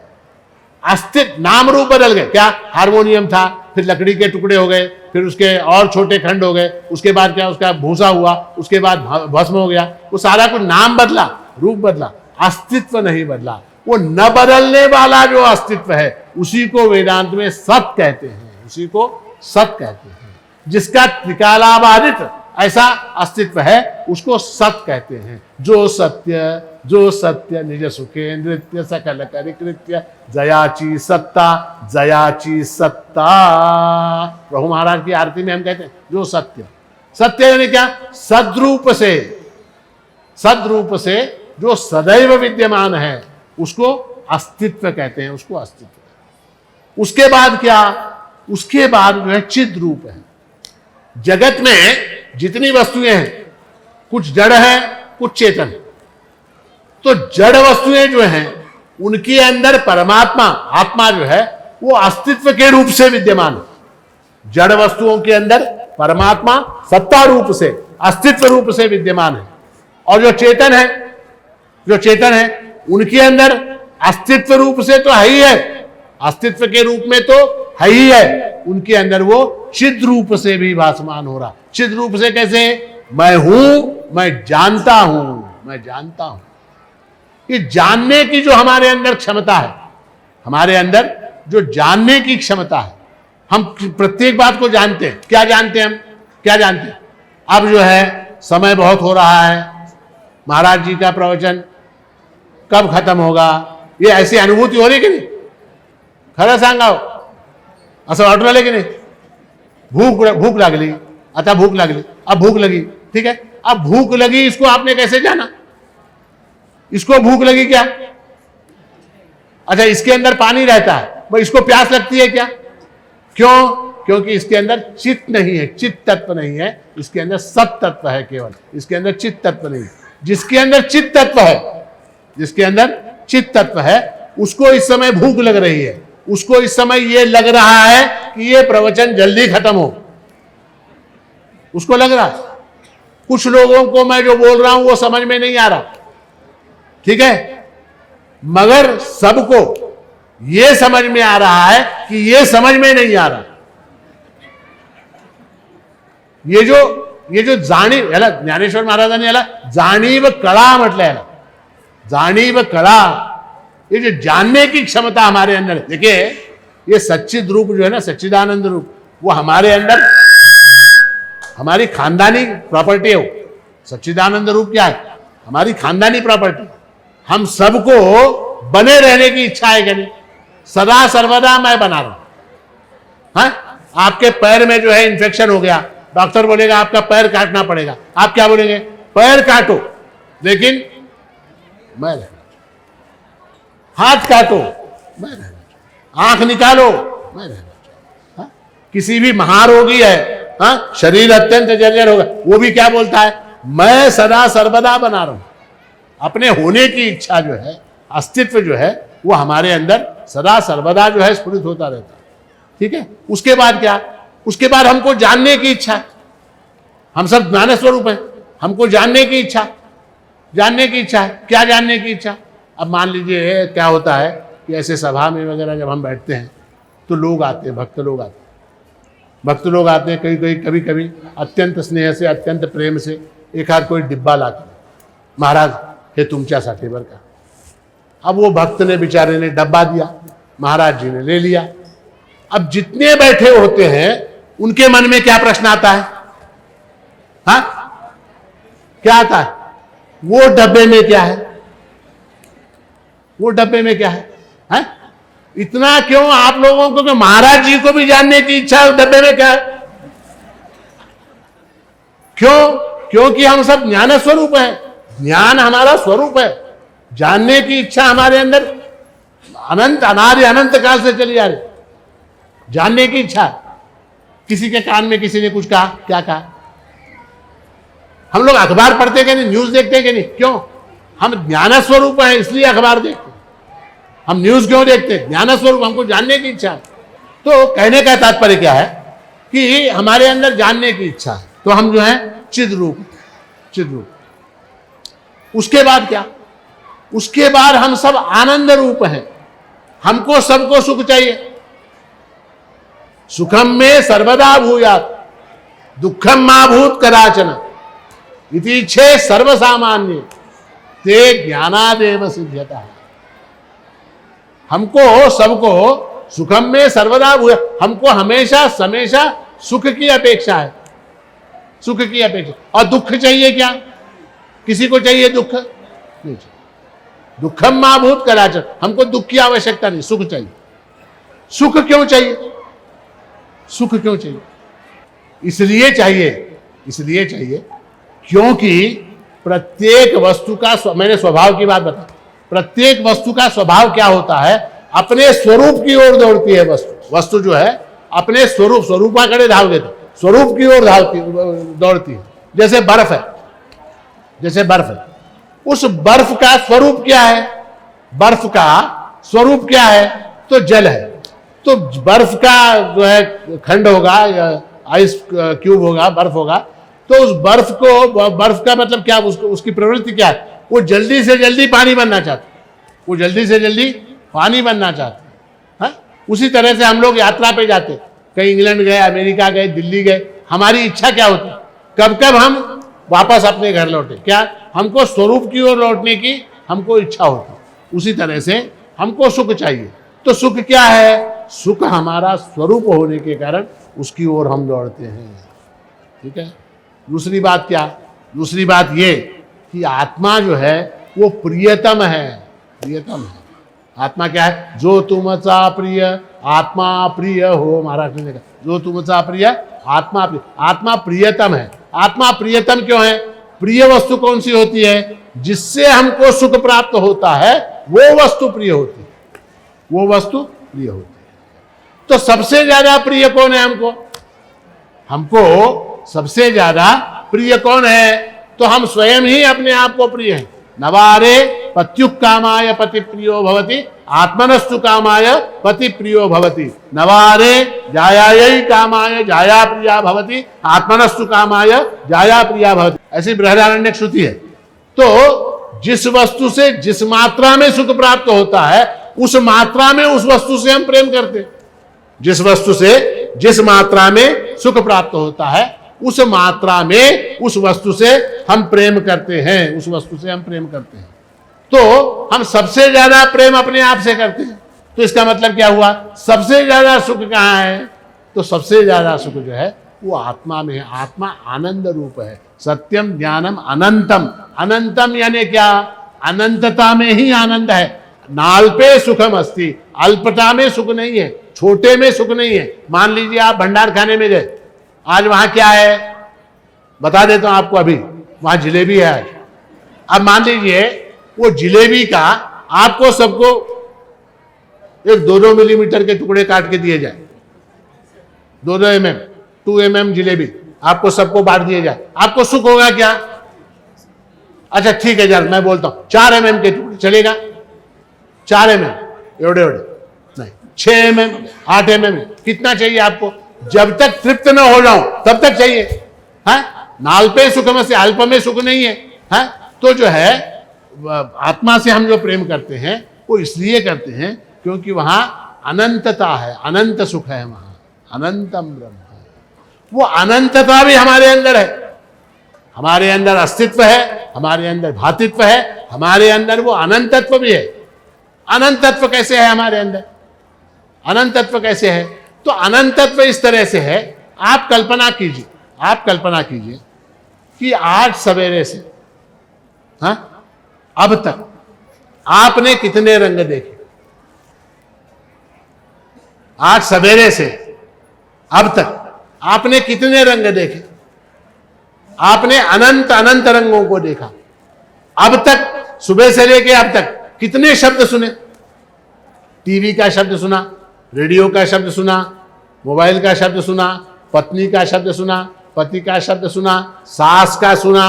अस्तित्व, नाम रूप बदल गए। क्या? हारमोनियम था, फिर लकड़ी के टुकड़े हो गए, फिर उसके और छोटे खंड हो गए, उसके बाद क्या? उसका भूसा हुआ, उसके बाद भस्म हो गया। वो सारा कुछ नाम बदला, रूप बदला, अस्तित्व नहीं बदला। वो न बदलने वाला जो अस्तित्व है उसी को वेदांत में सत कहते हैं, उसी को सत कहते हैं। जिसका त्रिकालाबाधित ऐसा अस्तित्व है उसको सत कहते हैं। जो सत्य निज सुखे नृत्य सकल करिकृत्य जयाची सत्ता, जयाची सत्ता। प्रभु महाराज की आरती में हम कहते हैं जो सत्य, सत्य यानी क्या? सद्रूप से, सद्रूप से जो सदैव विद्यमान है उसको अस्तित्व कहते हैं, उसको अस्तित्व। उसके बाद क्या? उसके बाद जो है चिद रूप है। जगत में जितनी वस्तुएं हैं, कुछ जड़ है, कुछ चेतन है। तो जड़ वस्तुएं जो हैं उनके अंदर परमात्मा, आत्मा जो है वो अस्तित्व के रूप से विद्यमान है। जड़ वस्तुओं के अंदर परमात्मा सत्ता रूप से, अस्तित्व रूप से विद्यमान है। और जो चेतन है, जो चेतन है उनके अंदर अस्तित्व रूप से तो है ही है, अस्तित्व के रूप में तो है ही है, उनके अंदर वो चिद रूप से भी भासमान हो रहा। चिद रूप से कैसे? मैं हूं, मैं जानता हूं, मैं जानता हूं। ये जानने की जो हमारे अंदर क्षमता है, हमारे अंदर जो जानने की क्षमता है, हम प्रत्येक बात को जानते हैं। क्या जानते हैं हम? क्या जानते हैं? अब जो है समय बहुत हो रहा है, महाराज जी का प्रवचन कब खत्म होगा, ये ऐसी अनुभूति हो रही कि नहीं? खरं सांगाव, असं वाटू राहिलं की नाही? भूख लागली, आता भूख लागली, अब भूख लगी, ठीक है। अब भूख लगी, इसको आपने कैसे जाना? इसको भूख लगी क्या? अच्छा, इसके अंदर पानी रहता है, भाई इसको प्यास लगती है क्या? क्यों? क्योंकि इसके अंदर चित्त नहीं है, चित्त तत्व नहीं है, इसके अंदर सत तत्व है केवल, इसके अंदर चित्त तत्व नहीं। जिसके अंदर चित्त तत्व है, जिसके अंदर चित्त तत्व है, उसको इस समय भूख लग रही है, उसको इस समय ये लग रहा है कि ये प्रवचन जल्दी खत्म हो, उसको लग रहा है। कुछ लोगों को मैं जो बोल रहा हूं वो समझ में नहीं आ रहा, ठीक है, मगर सबको ये समझ में आ रहा है कि ये समझ में नहीं आ रहा। ये जो जाणीव, याला ज्ञानेश्वर महाराजांनी याला जाणीव कळा म्हटलंय, याला जाणीव कळा, ये जो जानने की क्षमता हमारे अंदर है। देखिए, ये सच्चिद रूप जो है ना, सच्चिदानंद रूप, वो हमारे अंदर हमारी खानदानी प्रॉपर्टी है। वो सच्चिदानंद रूप क्या है? हमारी खानदानी प्रॉपर्टी। हम सबको बने रहने की इच्छा है कि नहीं? सदा सर्वदा मैं बना रहा हूं। हाँ, आपके पैर में जो है इन्फेक्शन हो गया, डॉक्टर बोलेगा आपका पैर काटना पड़ेगा, आप क्या बोलेंगे? पैर काटो, लेकिन मैं रहना चाहूं। हाथ काटो, मैं रहना चाहूं। आंख निकालो, मैं रहना चाहूं। हाँ? किसी भी महारोगी है, हाँ, शरीर अत्यंत जर्जर होगा, वो भी क्या बोलता है? मैं सदा सर्वदा बना रहा हूं। अपने होने की इच्छा जो है, अस्तित्व जो है, वो हमारे अंदर सदा सर्वदा जो है स्फुरित होता रहता है। ठीक है। उसके बाद क्या? उसके बाद हमको जानने की इच्छा। हम सब ज्ञान स्वरूप हैं, हमको जानने की इच्छा, जानने की इच्छा है। क्या जानने की इच्छा? अब मान लीजिए क्या होता है कि ऐसे सभा में वगैरह जब हम बैठते हैं तो लोग आते हैं, भक्त लोग आते हैं, भक्त लोग आते हैं। कभी कभी अत्यंत स्नेह से, अत्यंत प्रेम से एक आध कोई डिब्बा लाते, महाराज हे तुमच्यासाठी बरं का। अब वो भक्त ने बेचारे ने डब्बा दिया, महाराज जी ने ले लिया। अब जितने बैठे होते हैं उनके मन में क्या प्रश्न आता है? हाँ, क्या आता है? वो डब्बे में क्या है? वो डब्बे में क्या है? हाँ? इतना क्यों आप लोगों को? कि महाराज जी को भी जानने की इच्छा है डब्बे में क्या है। क्यों? क्योंकि हम सब ज्ञान स्वरूप हैं, ज्ञान हमारा स्वरूप है। जानने की इच्छा हमारे अंदर अनंत अनादि अनंत काल से चली आ रही। जानने की इच्छा। किसी के कान में किसी ने कुछ कहा, क्या कहा? हम लोग अखबार पढ़ते कि नहीं? न्यूज देखते कि नहीं? क्यों? हम ज्ञान स्वरूप हैं, इसलिए अखबार देखते। हम न्यूज क्यों देखते? ज्ञान स्वरूप, हमको जानने की इच्छा है। तो कहने का तात्पर्य क्या है कि हमारे अंदर जानने की इच्छा है, तो हम जो है चिद रूप, चिद रूप। उसके बाद क्या? उसके बाद हम सब आनंद रूप हैं। हमको सबको सुख चाहिए। सुखम में सर्वदा भूयात् दुखम मा भूत कदाचन इति छे सर्वसामान्य ते ज्ञानादेव सिद्ध्यता। हमको सबको सुखम में सर्वदा भूया, हमको हमेशा समेशा सुख की अपेक्षा है, सुख की अपेक्षा। और दुख चाहिए क्या? किसी को चाहिए दुख? नहीं चाहिए। दुखम मा भूत कदाचन, हमको दुख की आवश्यकता नहीं, सुख चाहिए। सुख क्यों चाहिए? सुख क्यों चाहिए? इसलिए चाहिए क्योंकि प्रत्येक वस्तु का, मैंने स्वभाव की बात बताई, प्रत्येक वस्तु का स्वभाव क्या होता है? अपने स्वरूप की ओर दौड़ती है वस्तु। वस्तु जो है अपने स्वरूप, स्वरूपाकडे धावते, स्वरूप की ओर दौड़ती है। जैसे बर्फ है, जैसे बर्फ है, उस बर्फ का स्वरूप क्या है? बर्फ का स्वरूप क्या है? तो जल है। तो बर्फ का जो है खंड होगा या आइस क्यूब होगा, बर्फ होगा, तो उस बर्फ को, बर्फ का मतलब क्या? उसकी प्रवृत्ति क्या है? वो जल्दी से जल्दी पानी बनना चाहता है, वो जल्दी से जल्दी पानी बनना चाहता है। हाँ? उसी तरह से हम लोग यात्रा पे जाते, कहीं इंग्लैंड गए, अमेरिका गए, दिल्ली गए, हमारी इच्छा क्या होती? कब कब हम वापस अपने घर लौटे। क्या? हमको स्वरूप की ओर लौटने की हमको इच्छा होती। उसी तरह से हमको सुख चाहिए। तो सुख क्या है? सुख हमारा स्वरूप होने के कारण उसकी ओर हम दौड़ते हैं। ठीक है। दूसरी बात क्या? दूसरी बात ये कि आत्मा जो है वो प्रियतम है, प्रियतम है। आत्मा क्या है? जो तुमचा प्रिय आत्मा प्रिय हो, महाराज ने कहा जो तुमचा प्रिय आत्मा प्रिय। आत्मा प्रियतम है। आत्मा प्रियतम क्यों है? प्रिय वस्तु कौन सी होती है? जिससे हमको सुख प्राप्त होता है वो वस्तु प्रिय होती है, वो वस्तु प्रिय होती है। तो सबसे ज्यादा प्रिय कौन है हमको? हमको सबसे ज्यादा प्रिय कौन है? तो हम स्वयं ही अपने आप को प्रिय हैं। नवारे पत्युः कामाय पति प्रियो भवति आत्मनस्तु कामाय पति प्रियो भवति। नवारे जायायै कामाय जाया प्रिया भवति आत्मनस्तु कामाय जाया प्रिया भवति। ऐसी बृहदारण्यक श्रुति है। तो जिस वस्तु से जिस मात्रा में सुख प्राप्त होता है उस मात्रा में उस वस्तु से हम प्रेम करते हैं। जिस वस्तु से जिस मात्रा में सुख प्राप्त होता है उस मात्रा में उस वस्तु से हम प्रेम करते हैं, उस वस्तु से हम प्रेम करते हैं। तो हम सबसे ज्यादा प्रेम अपने आप से करते हैं। तो इसका मतलब क्या हुआ? सबसे ज्यादा सुख कहां है? तो सबसे ज्यादा सुख जो है वो आत्मा में है। आत्मा आनंद रूप है। सत्यम ज्ञानम अनंतम। अनंतम यानी क्या? अनंतता में ही आनंद है। नाल्पे सुखम अस्ति, अल्पता में सुख नहीं है, छोटे में सुख नहीं है। मान लीजिए आप भंडार खाने में गए, आज वहां क्या है बता देता हूं आपको। अभी वहां जिलेबी है आज। अब मान लीजिए वो जिलेबी का आपको सबको एक 2-2 मिलीमीटर के टुकड़े काट के दिए जाए, 2-2 mm, 2 mm जिलेबी आपको सबको बांट दिए जाए, आपको सुख होगा क्या? अच्छा ठीक है यार, मैं बोलता हूं 4 mm के टुकड़े चलेगा? 4 mm एवढे एवढे नहीं, 6 mm, 8 mm, कितना चाहिए आपको? जब तक तृप्त न हो जाऊं तब तक चाहिए। है नाल्पे सुखम से, अल्प में सुख नहीं है। तो जो है आत्मा से हम जो प्रेम करते हैं वो इसलिए करते हैं क्योंकि वहां अनंतता है, अनंत सुख है, वहां अनंतम ब्रह्म है। वो अनंतता भी हमारे अंदर है। हमारे अंदर अस्तित्व है, हमारे अंदर भातित्व है, हमारे अंदर वो अनंतत्व भी है। अनंतत्व कैसे है हमारे अंदर? अनंतत्व कैसे है? तो अनंतत्व इस तरह से है, आप कल्पना कीजिए, आप कल्पना कीजिए कि आज सवेरे से अब तक आपने कितने रंग देखे? आज सवेरे से अब तक आपने कितने रंग देखे? आपने अनंत अनंत रंगों को देखा। अब तक सुबह से लेके अब तक कितने शब्द सुने? टीवी का शब्द सुना, रेडियो का शब्द सुना, मोबाइल का शब्द सुना, पत्नी का शब्द सुना, पति का शब्द सुना, सास का सुना,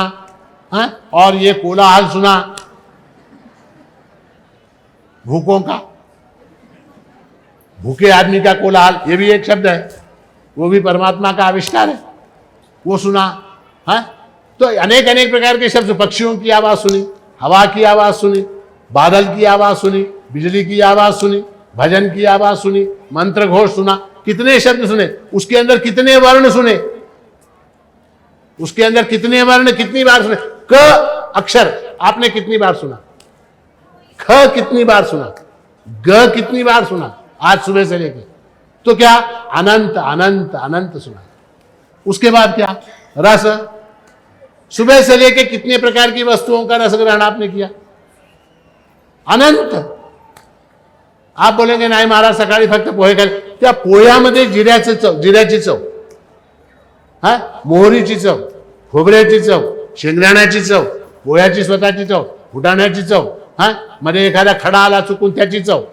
और ये कोलाहल सुना भूखों का, भूखे आदमी का कोलाहल, ये भी एक शब्द है, वो भी परमात्मा का आविष्कार है, वो सुना। तो अनेक अनेक प्रकार के शब्द, पक्षियों की आवाज सुनी, हवा की आवाज सुनी, बादल की आवाज सुनी, बिजली की आवाज सुनी, भजन की आवाज सुनी, मंत्र घोष सुना। कितने शब्द सुने? उसके अंदर कितने वर्ण सुने? उसके अंदर कितने वर्ण कितनी बार सुने? क अक्षर आपने कितनी बार सुना? ख कितनी बार सुना? ग कितनी बार सुना आज सुबह से लेकर? तो क्या अनंत अनंत अनंत सुना। उसके बाद क्या? रस। सुबह से लेकर कितने प्रकार की वस्तुओं का रस ग्रहण आपने किया? अनंत। आप बोलेंगे नाही महाराज सकाळी फक्त पोहे खाल्ले, त्या पोह्यामध्ये जिऱ्याची चव, मोहरीची चव, खोबऱ्याची चव, शेंगदाण्याची चव, पोह्याची स्वतःची चव, फुटाण्याची चव, मध्ये एखादा खडा आला चुकून त्याची चव,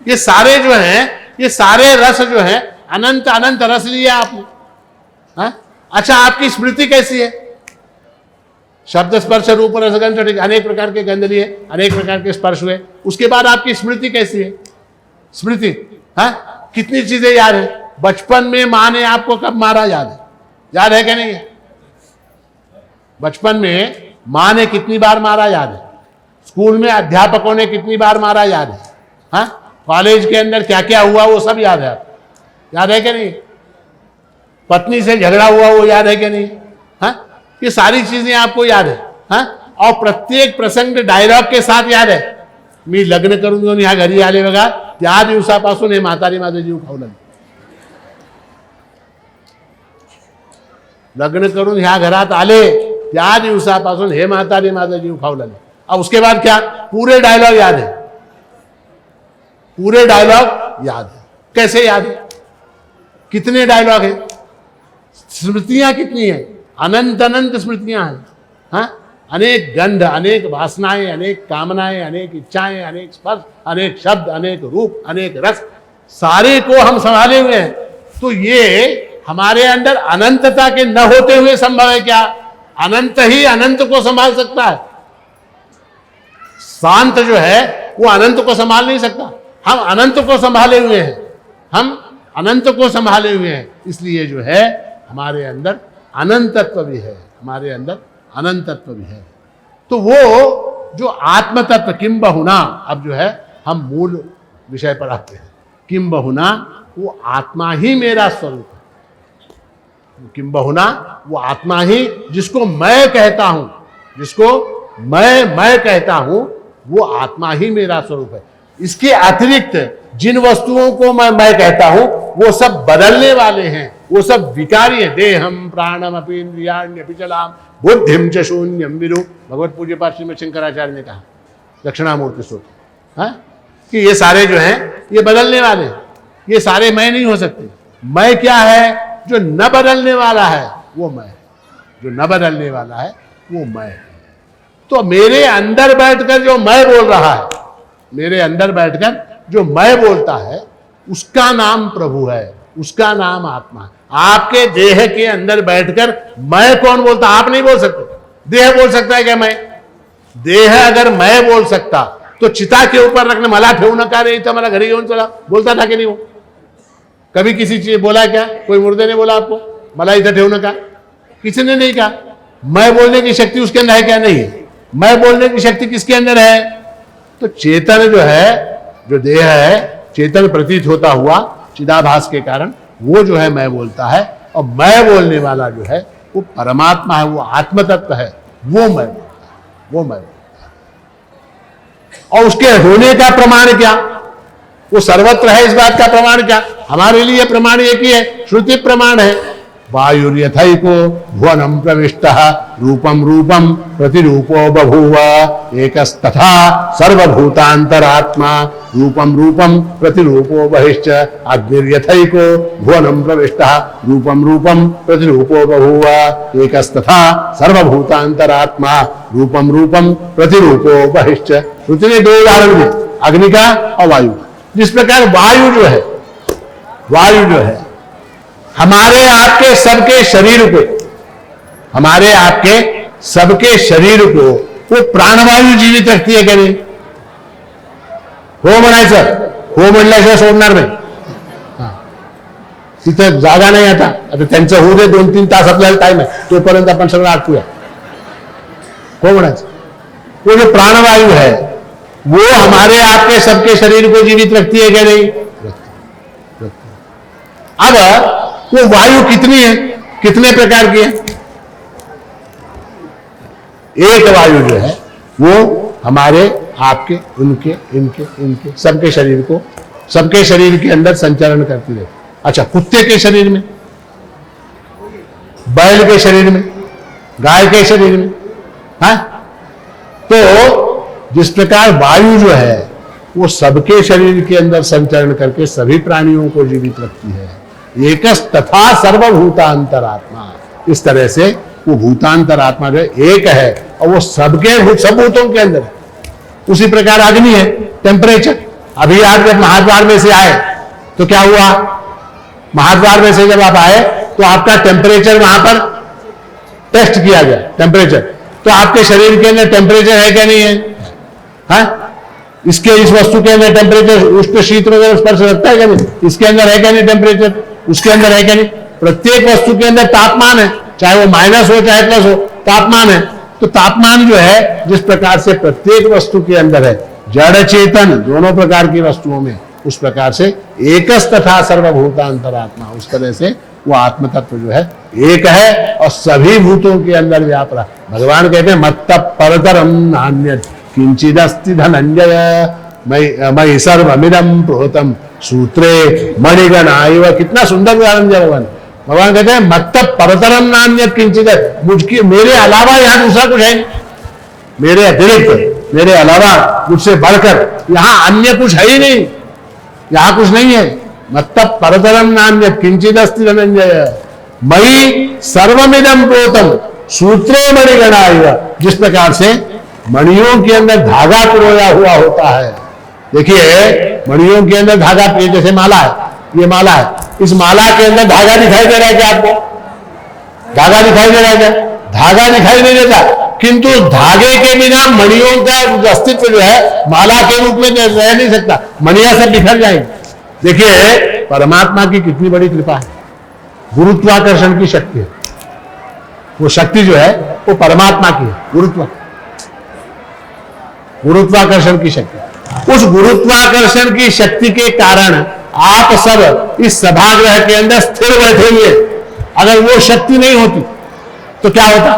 ये सारे जो हैं, ये सारे रस जो है अनंत अनंत रस लिया आपने। अच्छा आपकी स्मृति कैसी है? शब्द स्पर्श रूप रसगंध, अनेक प्रकार के गंध लिए, अनेक प्रकार के स्पर्श हुए, उसके बाद आपकी स्मृति कैसी है? स्मृति कितनी चीजें याद है? बचपन में मां ने आपको कब मारा याद है? याद है क्या नहीं है? बचपन में मां ने कितनी बार मारा याद है? स्कूल में अध्यापकों ने कितनी बार मारा याद है? कॉलेज के अंदर क्या क्या हुआ वो सब याद है? याद है क्या नहीं? पत्नी से झगड़ा हुआ वो याद है क्या नहीं? ये सारी चीजें आपको याद है। और प्रत्येक प्रसंग डायलॉग के साथ याद है। मी लग्न करून घेऊन ह्या घरी आले बघा, त्या दिवसापासून हे म्हातारी माझा जीव खाऊ लागली। लग्न करून ह्या घरात आले त्या दिवसापासून हे म्हातारी माझा जीव खाऊ लागली। अब उसके बाद क्या? पूरे डायलॉग याद है, पूरे डायलॉग याद है। कैसे याद है? कितने डायलॉग है? स्मृतियां कितनी है? अनंत अनंत स्मृतियां हैं। अनेक गंध, अनेक वासनाएं, अनेक कामनाएं, अनेक इच्छाएं, अनेक स्पर्श, अनेक शब्द, अनेक रूप, अनेक रस, सारे को हम संभाले हुए हैं। तो ये हमारे अंदर अनंतता के न होते हुए संभव है क्या? अनंत ही अनंत को संभाल सकता है। शांत जो है वो अनंत को संभाल नहीं सकता। हम अनंत को संभाले हुए हैं, हम अनंत को संभाले हुए हैं, इसलिए जो है हमारे अंदर अनंतत्व भी है, हमारे अंदर अनंतत्व भी है। तो वो जो आत्म तत्व किम बहुना, अब जो है हम मूल विषय पर आते हैं। किम बहुना, वो आत्मा ही मेरा स्वरूप है। किम बहुना, वो आत्मा ही जिसको मैं कहता हूं, जिसको मैं कहता हूं, वो आत्मा ही मेरा स्वरूप है। इसके अतिरिक्त जिन वस्तुओं को मैं कहता हूं वो सब बदलने वाले हैं, वो सब विकारी है। देहम प्राणम अपि इंद्रियाण्यपि चलाम बुद्धिम च शून्यम विरु, भगवत पूज्य पाठ श्रीमद शंकराचार्य ने कहा दक्षिणामूर्ति सूत्र, हाँ, कि ये सारे जो हैं ये बदलने वाले हैं, ये सारे मैं नहीं हो सकते। मैं क्या है? जो न बदलने वाला है वो मैं है, जो न बदलने वाला है वो मैं है। तो मेरे अंदर बैठकर जो मैं बोल रहा है, मेरे अंदर बैठकर जो मैं बोलता है, उसका नाम प्रभु है, उसका नाम आत्मा है। आपके देह के अंदर बैठकर मैं कौन बोलता? आप नहीं बोल सकते। देह बोल सकता है क्या? मैं देह अगर मैं बोल सकता तो चिता के ऊपर रखने मला ठेवू नका रे इथं मला घरी घेऊन चला बोलता था कि नहीं? वो कभी किसी चीज बोला क्या? कोई मुर्दे ने बोला आपको मला इधर ठेवू नका? किसी ने नहीं कहा। मैं बोलने की शक्ति उसके अंदर है क्या? नहीं है। मैं बोलने की शक्ति किसके अंदर है? तो चेतन जो है, जो देह है, चेतन प्रतीत होता हुआ चिदाभास के कारण वो जो है मैं बोलता है, और मैं बोलने वाला जो है वो परमात्मा है, वो आत्म तत्व है, वो मैं बोलता है, वो मैं बोलता है। और उसके होने का प्रमाण क्या? वो सर्वत्र है, इस बात का प्रमाण क्या? हमारे लिए प्रमाण एक ही है, श्रुति प्रमाण है। वायुर्यथैको भुवनं प्रविष्टः रूपम रूपम प्रतिरूपो बभूव एकस्तथा सर्वभूतांतरात्मा रूपम रूपम प्रतिरूपो बहिश्च अग्निर्यथैको भुवनं प्रविष्टः रूपम रूपम प्रतिरूपो बभूव एकस्तथा सर्वभूतांतरात्मा रूपम रूपम प्रतिरूपो बहिश्च। श्रुति ने दो उदाहरण दिए, अग्नि का और वायु। जिस प्रकार वायु जो है, वायु जो है हमारे आपके सबके शरीर को, हमारे आपके सबके शरीर को वो प्राणवायु जीवित रखती है क्या नहीं? हो म्हणायचं, हो म्हणल्याशिवाय सोडणार नाही। तिथं जागा नाही आता, आता त्यांचं होऊ दे, 2-3 तास आपल्याला टाइम आहे, तोपर्यंत आपण सगळं आटपूया। हो म्हणायचं, वो जो प्राणवायु है वो हमारे आपके सबके शरीर को जीवित रखती है क्या नहीं? अब वो वायु कितनी है, कितने प्रकार की है? एक वायु जो है वो हमारे आपके, उनके, इनके, इनके सबके शरीर को, सबके शरीर के अंदर संचालन करती रहती। अच्छा, कुत्ते के शरीर में, बैल के शरीर में, गाय के शरीर में, हाँ? तो जिस प्रकार वायु जो है वो सबके शरीर के अंदर संचालन करके सभी प्राणियों को जीवित रखती है। एकस तथा सर्वभूतांतरात्मा, इस तरह से वो भूतांतरात्मा जो एक है और वो सबके सब भूतों के अंदर है। उसी प्रकार अग्नि है, टेम्परेचर। अभी आप जब महाद्वार में से आए तो क्या हुआ? महाद्वार में से जब आप आए तो आपका टेम्परेचर वहां पर टेस्ट किया गया, टेम्परेचर। तो आपके शरीर के अंदर टेम्परेचर है क्या नहीं है? हाँ? इसके इस वस्तु के अंदर टेम्परेचर उष्ण शीत वगैरह स्पर्श रखता है क्या नहीं? इसके अंदर है क्या नहीं टेम्परेचर? उसके अंदर है क्या नहीं? प्रत्येक वस्तु के अंदर तापमान है, चाहे वो माइनस हो चाहे प्लस हो, तापमान है। तो तापमान जो है जिस प्रकार से प्रत्येक वस्तु के अंदर है, जड़ चेतन दोनों प्रकार की वस्तुओं में, उस प्रकार से एकस तथा सर्वभूतांतरात्मा, उस तरह से वो आत्म तत्व जो है एक है और सभी भूतों के अंदर व्याप रहा। भगवान कहते हैं मत्त परतरम नान्यत् किंचिदस्ति धनंजय मयि सर्वमिदं प्रोतम सूत्रे मणिगणा इव। कितना सुंदर उदाहरण दिया भगवान। भगवान कहते हैं मत्त परतरम नान्यत् किंचिद, मुझकी मेरे अलावा यहाँ दूसरा कुछ है नहीं, मेरे अतिरिक्त, मेरे अलावा मुझसे बढ़कर यहाँ अन्य कुछ है ही नहीं, यहाँ कुछ नहीं है। मत्त परतरम नान्यत् किंचिदस्ति धनंजय मयि सर्वमिदं प्रोतम सूत्रे मणिगणा इव। जिस प्रकार से मणियों के अंदर धागा पिरोया हुआ होता है, देखिए मणियों के अंदर धागा, जैसे माला है, ये माला है, इस माला के अंदर धागा दिखाई दे रहा है क्या आपको? धागा दिखाई दे रहा है क्या? धागा दिखाई नहीं देता, किंतु धागे के बिना मणियों का अस्तित्व जो है माला के रूप में रह नहीं सकता, मणियां सब बिखर जाएंगी। देखिए परमात्मा की कितनी बड़ी कृपा है, गुरुत्वाकर्षण की शक्ति है। वो शक्ति जो है वो परमात्मा की है, गुरुत्वाकर्षण की शक्ति। उस गुरुत्वाकर्षण की शक्ति के कारण आप सब इस सभागृह के अंदर स्थिर बैठे हुए, अगर वो शक्ति नहीं होती तो क्या होता?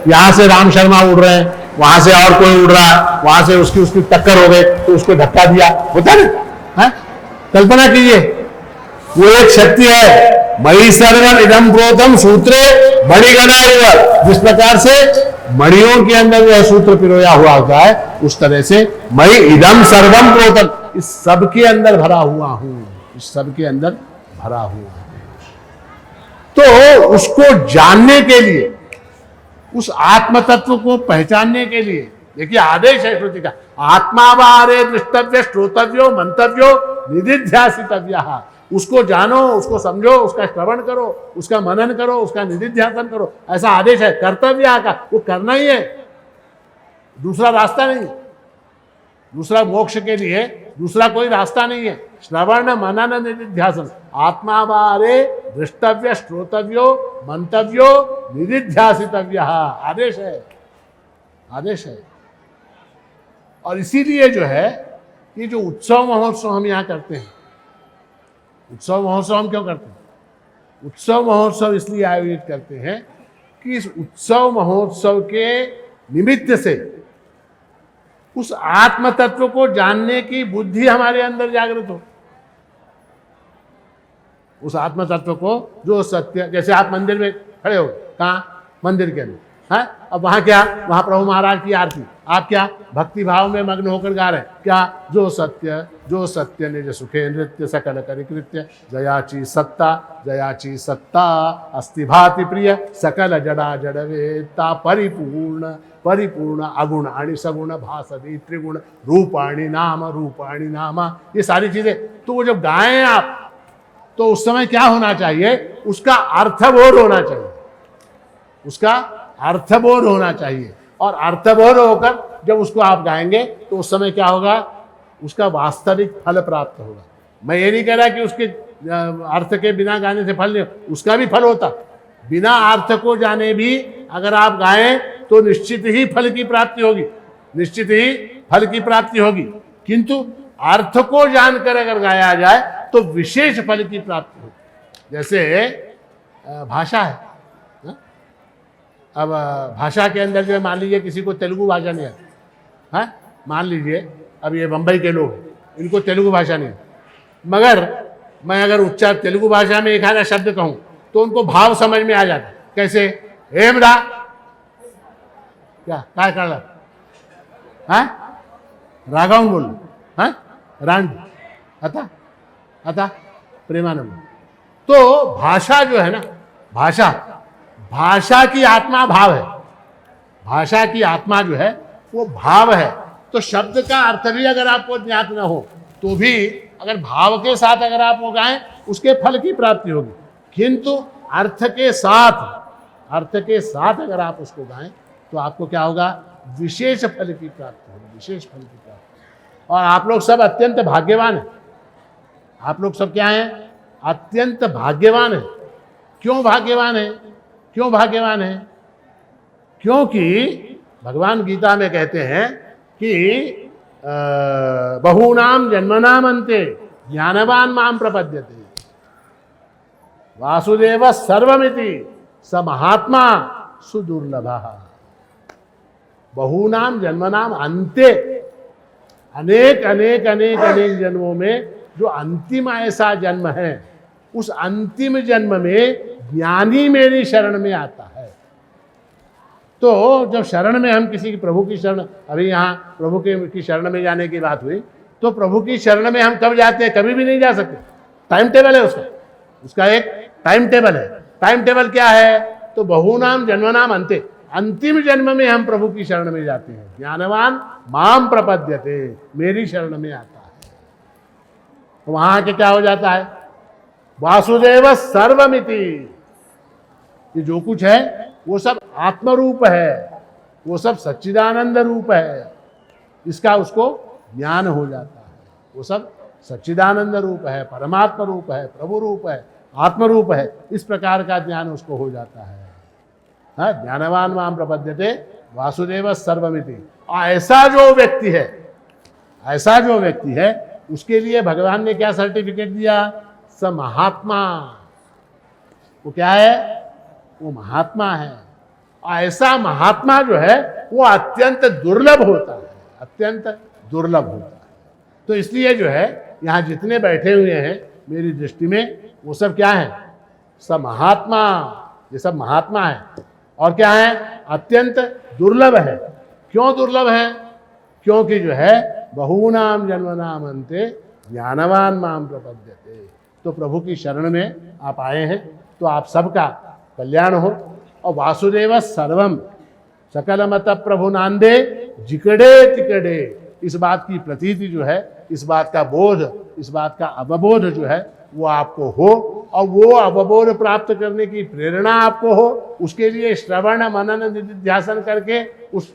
यहां से राम शर्मा उड़ रहे हैं, वहां से और कोई उड़ रहा, वहां से उसकी उसकी टक्कर हो गई तो उसको धक्का दिया, होता ना। कल्पना कीजिए, वो एक शक्ति है, मणि सर्वम इदम प्रोतम सूत्रे मणिगणा इव, जिस प्रकार से मणियों के अंदर जो है सूत्र पिरोया हुआ होता है, उस तरह से मणि इदम सर्वम प्रोतम, इस सब के अंदर भरा हुआ हूं, इस सब के अंदर भरा हुआ हूं। तो उसको जानने के लिए, उस आत्म तत्व को पहचानने के लिए, देखिए आदेश है श्रुति का, आत्मा बारे दृष्टव्य श्रोतव्यो मंतव्यो निधिध्यासितव्य, उसको जानो, उसको समझो, उसका श्रवण करो, उसका मनन करो, उसका निधिध्यासन करो, ऐसा आदेश है कर्तव्य का, वो करना ही है, दूसरा रास्ता नहीं, दूसरा मोक्ष के लिए दूसरा कोई रास्ता नहीं है। श्रवण मनन निधिध्यासन, आत्मा बारे दृष्टव्य श्रोतव्यो मंतव्यो निधिध्यासितव्य, आदेश है, आदेश है। और इसीलिए जो है ये जो उत्सव महोत्सव हम यहाँ करते हैं, उत्सव महोत्सव हम क्यों करते हैं? उत्सव महोत्सव इसलिए आयोजित करते हैं कि इस उत्सव महोत्सव के निमित्त से उस आत्म तत्व को जानने की बुद्धि हमारे अंदर जागृत हो, उस आत्म तत्व को जो सत्य, जैसे आप मंदिर में खड़े हो, कहाँ? मंदिर के अंदर, है? अब वहां क्या? वहां प्रभु महाराज की आरती, आप क्या भक्ति भाव में मग्न होकर गा रहे हैं, क्या? जो सत्य निज सुखे नृत्य सकल करिकृत्य, जयाची सत्ता अस्ति भाति प्रिय, सकल जड़ा जड़वेत्ता परिपूर्ण अगुण आणि सगुण भासदी त्रिगुण रूपाणी नाम, ये सारी चीजें तो वो जब गाएं आप, तो उस समय क्या होना चाहिए? उसका अर्थबोध होना चाहिए, उसका अर्थबोध होना चाहिए। और अर्थबोध होकर जब उसको आप गाएंगे तो उस समय क्या होगा? उसका वास्तविक फल प्राप्त होगा। मैं ये नहीं कह रहा कि उसके अर्थ के बिना गाने से फल नहीं, उसका भी फल होता, बिना अर्थ को जाने भी अगर आप गाएं तो निश्चित ही फल की प्राप्ति होगी, निश्चित ही फल की प्राप्ति होगी। किंतु अर्थ को जानकर अगर गाया जाए तो विशेष फल की प्राप्ति होगी। जैसे भाषा है, अब भाषा के अंदर जो है, मान लीजिए किसी को तेलुगु भाषा नहीं आती है, मान लीजिए अब ये बम्बई के लोग, इनको तेलुगु भाषा नहीं आती, मगर मैं अगर उच्चार तेलुगु भाषा में एक आधा शब्द कहूं तो उनको भाव समझ में आ जाता। कैसे? हेमदा क्या काय कळलं, रागावून बोल, रांड आता प्रेमानंद। तो भाषा जो है ना, भाषा की आत्मा भाव है, भाषा की आत्मा जो है वो भाव है। तो शब्द का अर्थ भी अगर आपको ज्ञात न हो तो भी अगर भाव के साथ अगर आप वो गाएं उसके फल की प्राप्ति होगी। किंतु अर्थ के साथ अगर आप उसको गाएं तो आपको क्या होगा? विशेष फल की प्राप्ति होगी, विशेष फल की प्राप्ति। और आप लोग सब अत्यंत भाग्यवान हैं, आप लोग सब क्या हैं? अत्यंत भाग्यवान हैं। क्यों भाग्यवान है? क्योंकि भगवान गीता में कहते हैं कि बहूनाम जन्मनाम अन्ते ज्ञानवान माम प्रपद्यते, वासुदेव सर्वमिति स महात्मा सुदुर्लभः। बहुनाम जन्मनाम अन्ते, अनेक अनेक अनेक अनेक जन्मों में जो अंतिम ऐसा जन्म है, उस अंतिम जन्म में ज्ञानी मेरी शरण में आता है। तो जब शरण में हम किसी की, प्रभु की शरण, अभी यहाँ प्रभु की शरण में जाने की बात हुई, तो प्रभु की शरण में हम कब जाते हैं? कभी भी नहीं जा सकते, टाइम टेबल है उसका एक टाइम टेबल है। टाइम टेबल क्या है? तो बहुनाम जन्मनाम अन्ते, अंतिम जन्म में हम प्रभु की शरण में जाते हैं। ज्ञानवान माम प्रपद्यते, मेरी शरण में आता है। तो वहां के क्या हो जाता है? वासुदेव सर्वमिति, ये जो कुछ है वो सब आत्मरूप है, वो सब सच्चिदानंद रूप है, इसका उसको ज्ञान हो जाता है। वो सब सच्चिदानंद रूप है, परमात्मा रूप है, प्रभु रूप है, आत्म रूप है, इस प्रकार का ज्ञान उसको हो जाता है। ज्ञानवान माम प्रपद्यते वासुदेव सर्वमिति। ऐसा जो व्यक्ति है उसके लिए भगवान ने क्या सर्टिफिकेट दिया? स महात्मा। वो क्या है? वो महात्मा है। ऐसा महात्मा जो है वो अत्यंत दुर्लभ होता है, अत्यंत दुर्लभ होता है। तो इसलिए जो है यहाँ जितने बैठे हुए हैं मेरी दृष्टि में वो सब क्या है, सब महात्मा, ये सब महात्मा है। और क्या है, अत्यंत दुर्लभ है। क्यों दुर्लभ है? क्योंकि जो है बहूनाम जन्मनाम अन्ते ज्ञानवान माम प्रपद्यते। तो प्रभु की शरण में आप आए हैं तो आप सबका कल्याण हो। और वासुदेव सर्वम सकलमत प्रभु नांदे जिकड़े तिकड़े, इस बात की प्रतीति जो है, इस बात का बोध, इस बात का अवबोध जो है वो आपको हो, और वो अवबोध प्राप्त करने की प्रेरणा आपको हो। उसके लिए श्रवण मनन निधिध्यासन करके उस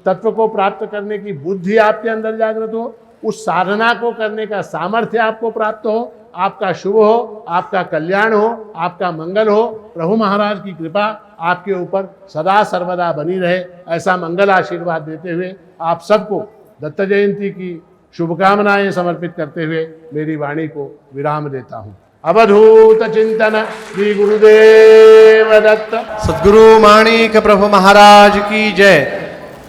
तत्व को प्राप्त करने की बुद्धि आपके अंदर जागृत हो, उस साधना को करने का सामर्थ्य आपको प्राप्त हो। आपका शुभ हो, आपका कल्याण हो, आपका मंगल हो। प्रभु महाराज की कृपा आपके ऊपर सदा सर्वदा बनी रहे, ऐसा मंगल आशीर्वाद देते हुए आप सबको दत्त जयंती की शुभकामनाएं समर्पित करते हुए मेरी वाणी को विराम देता हूँ। अवधूत चिंतन श्री गुरुदेव दत्त। सद्गुरु माणिक प्रभु महाराज की जय।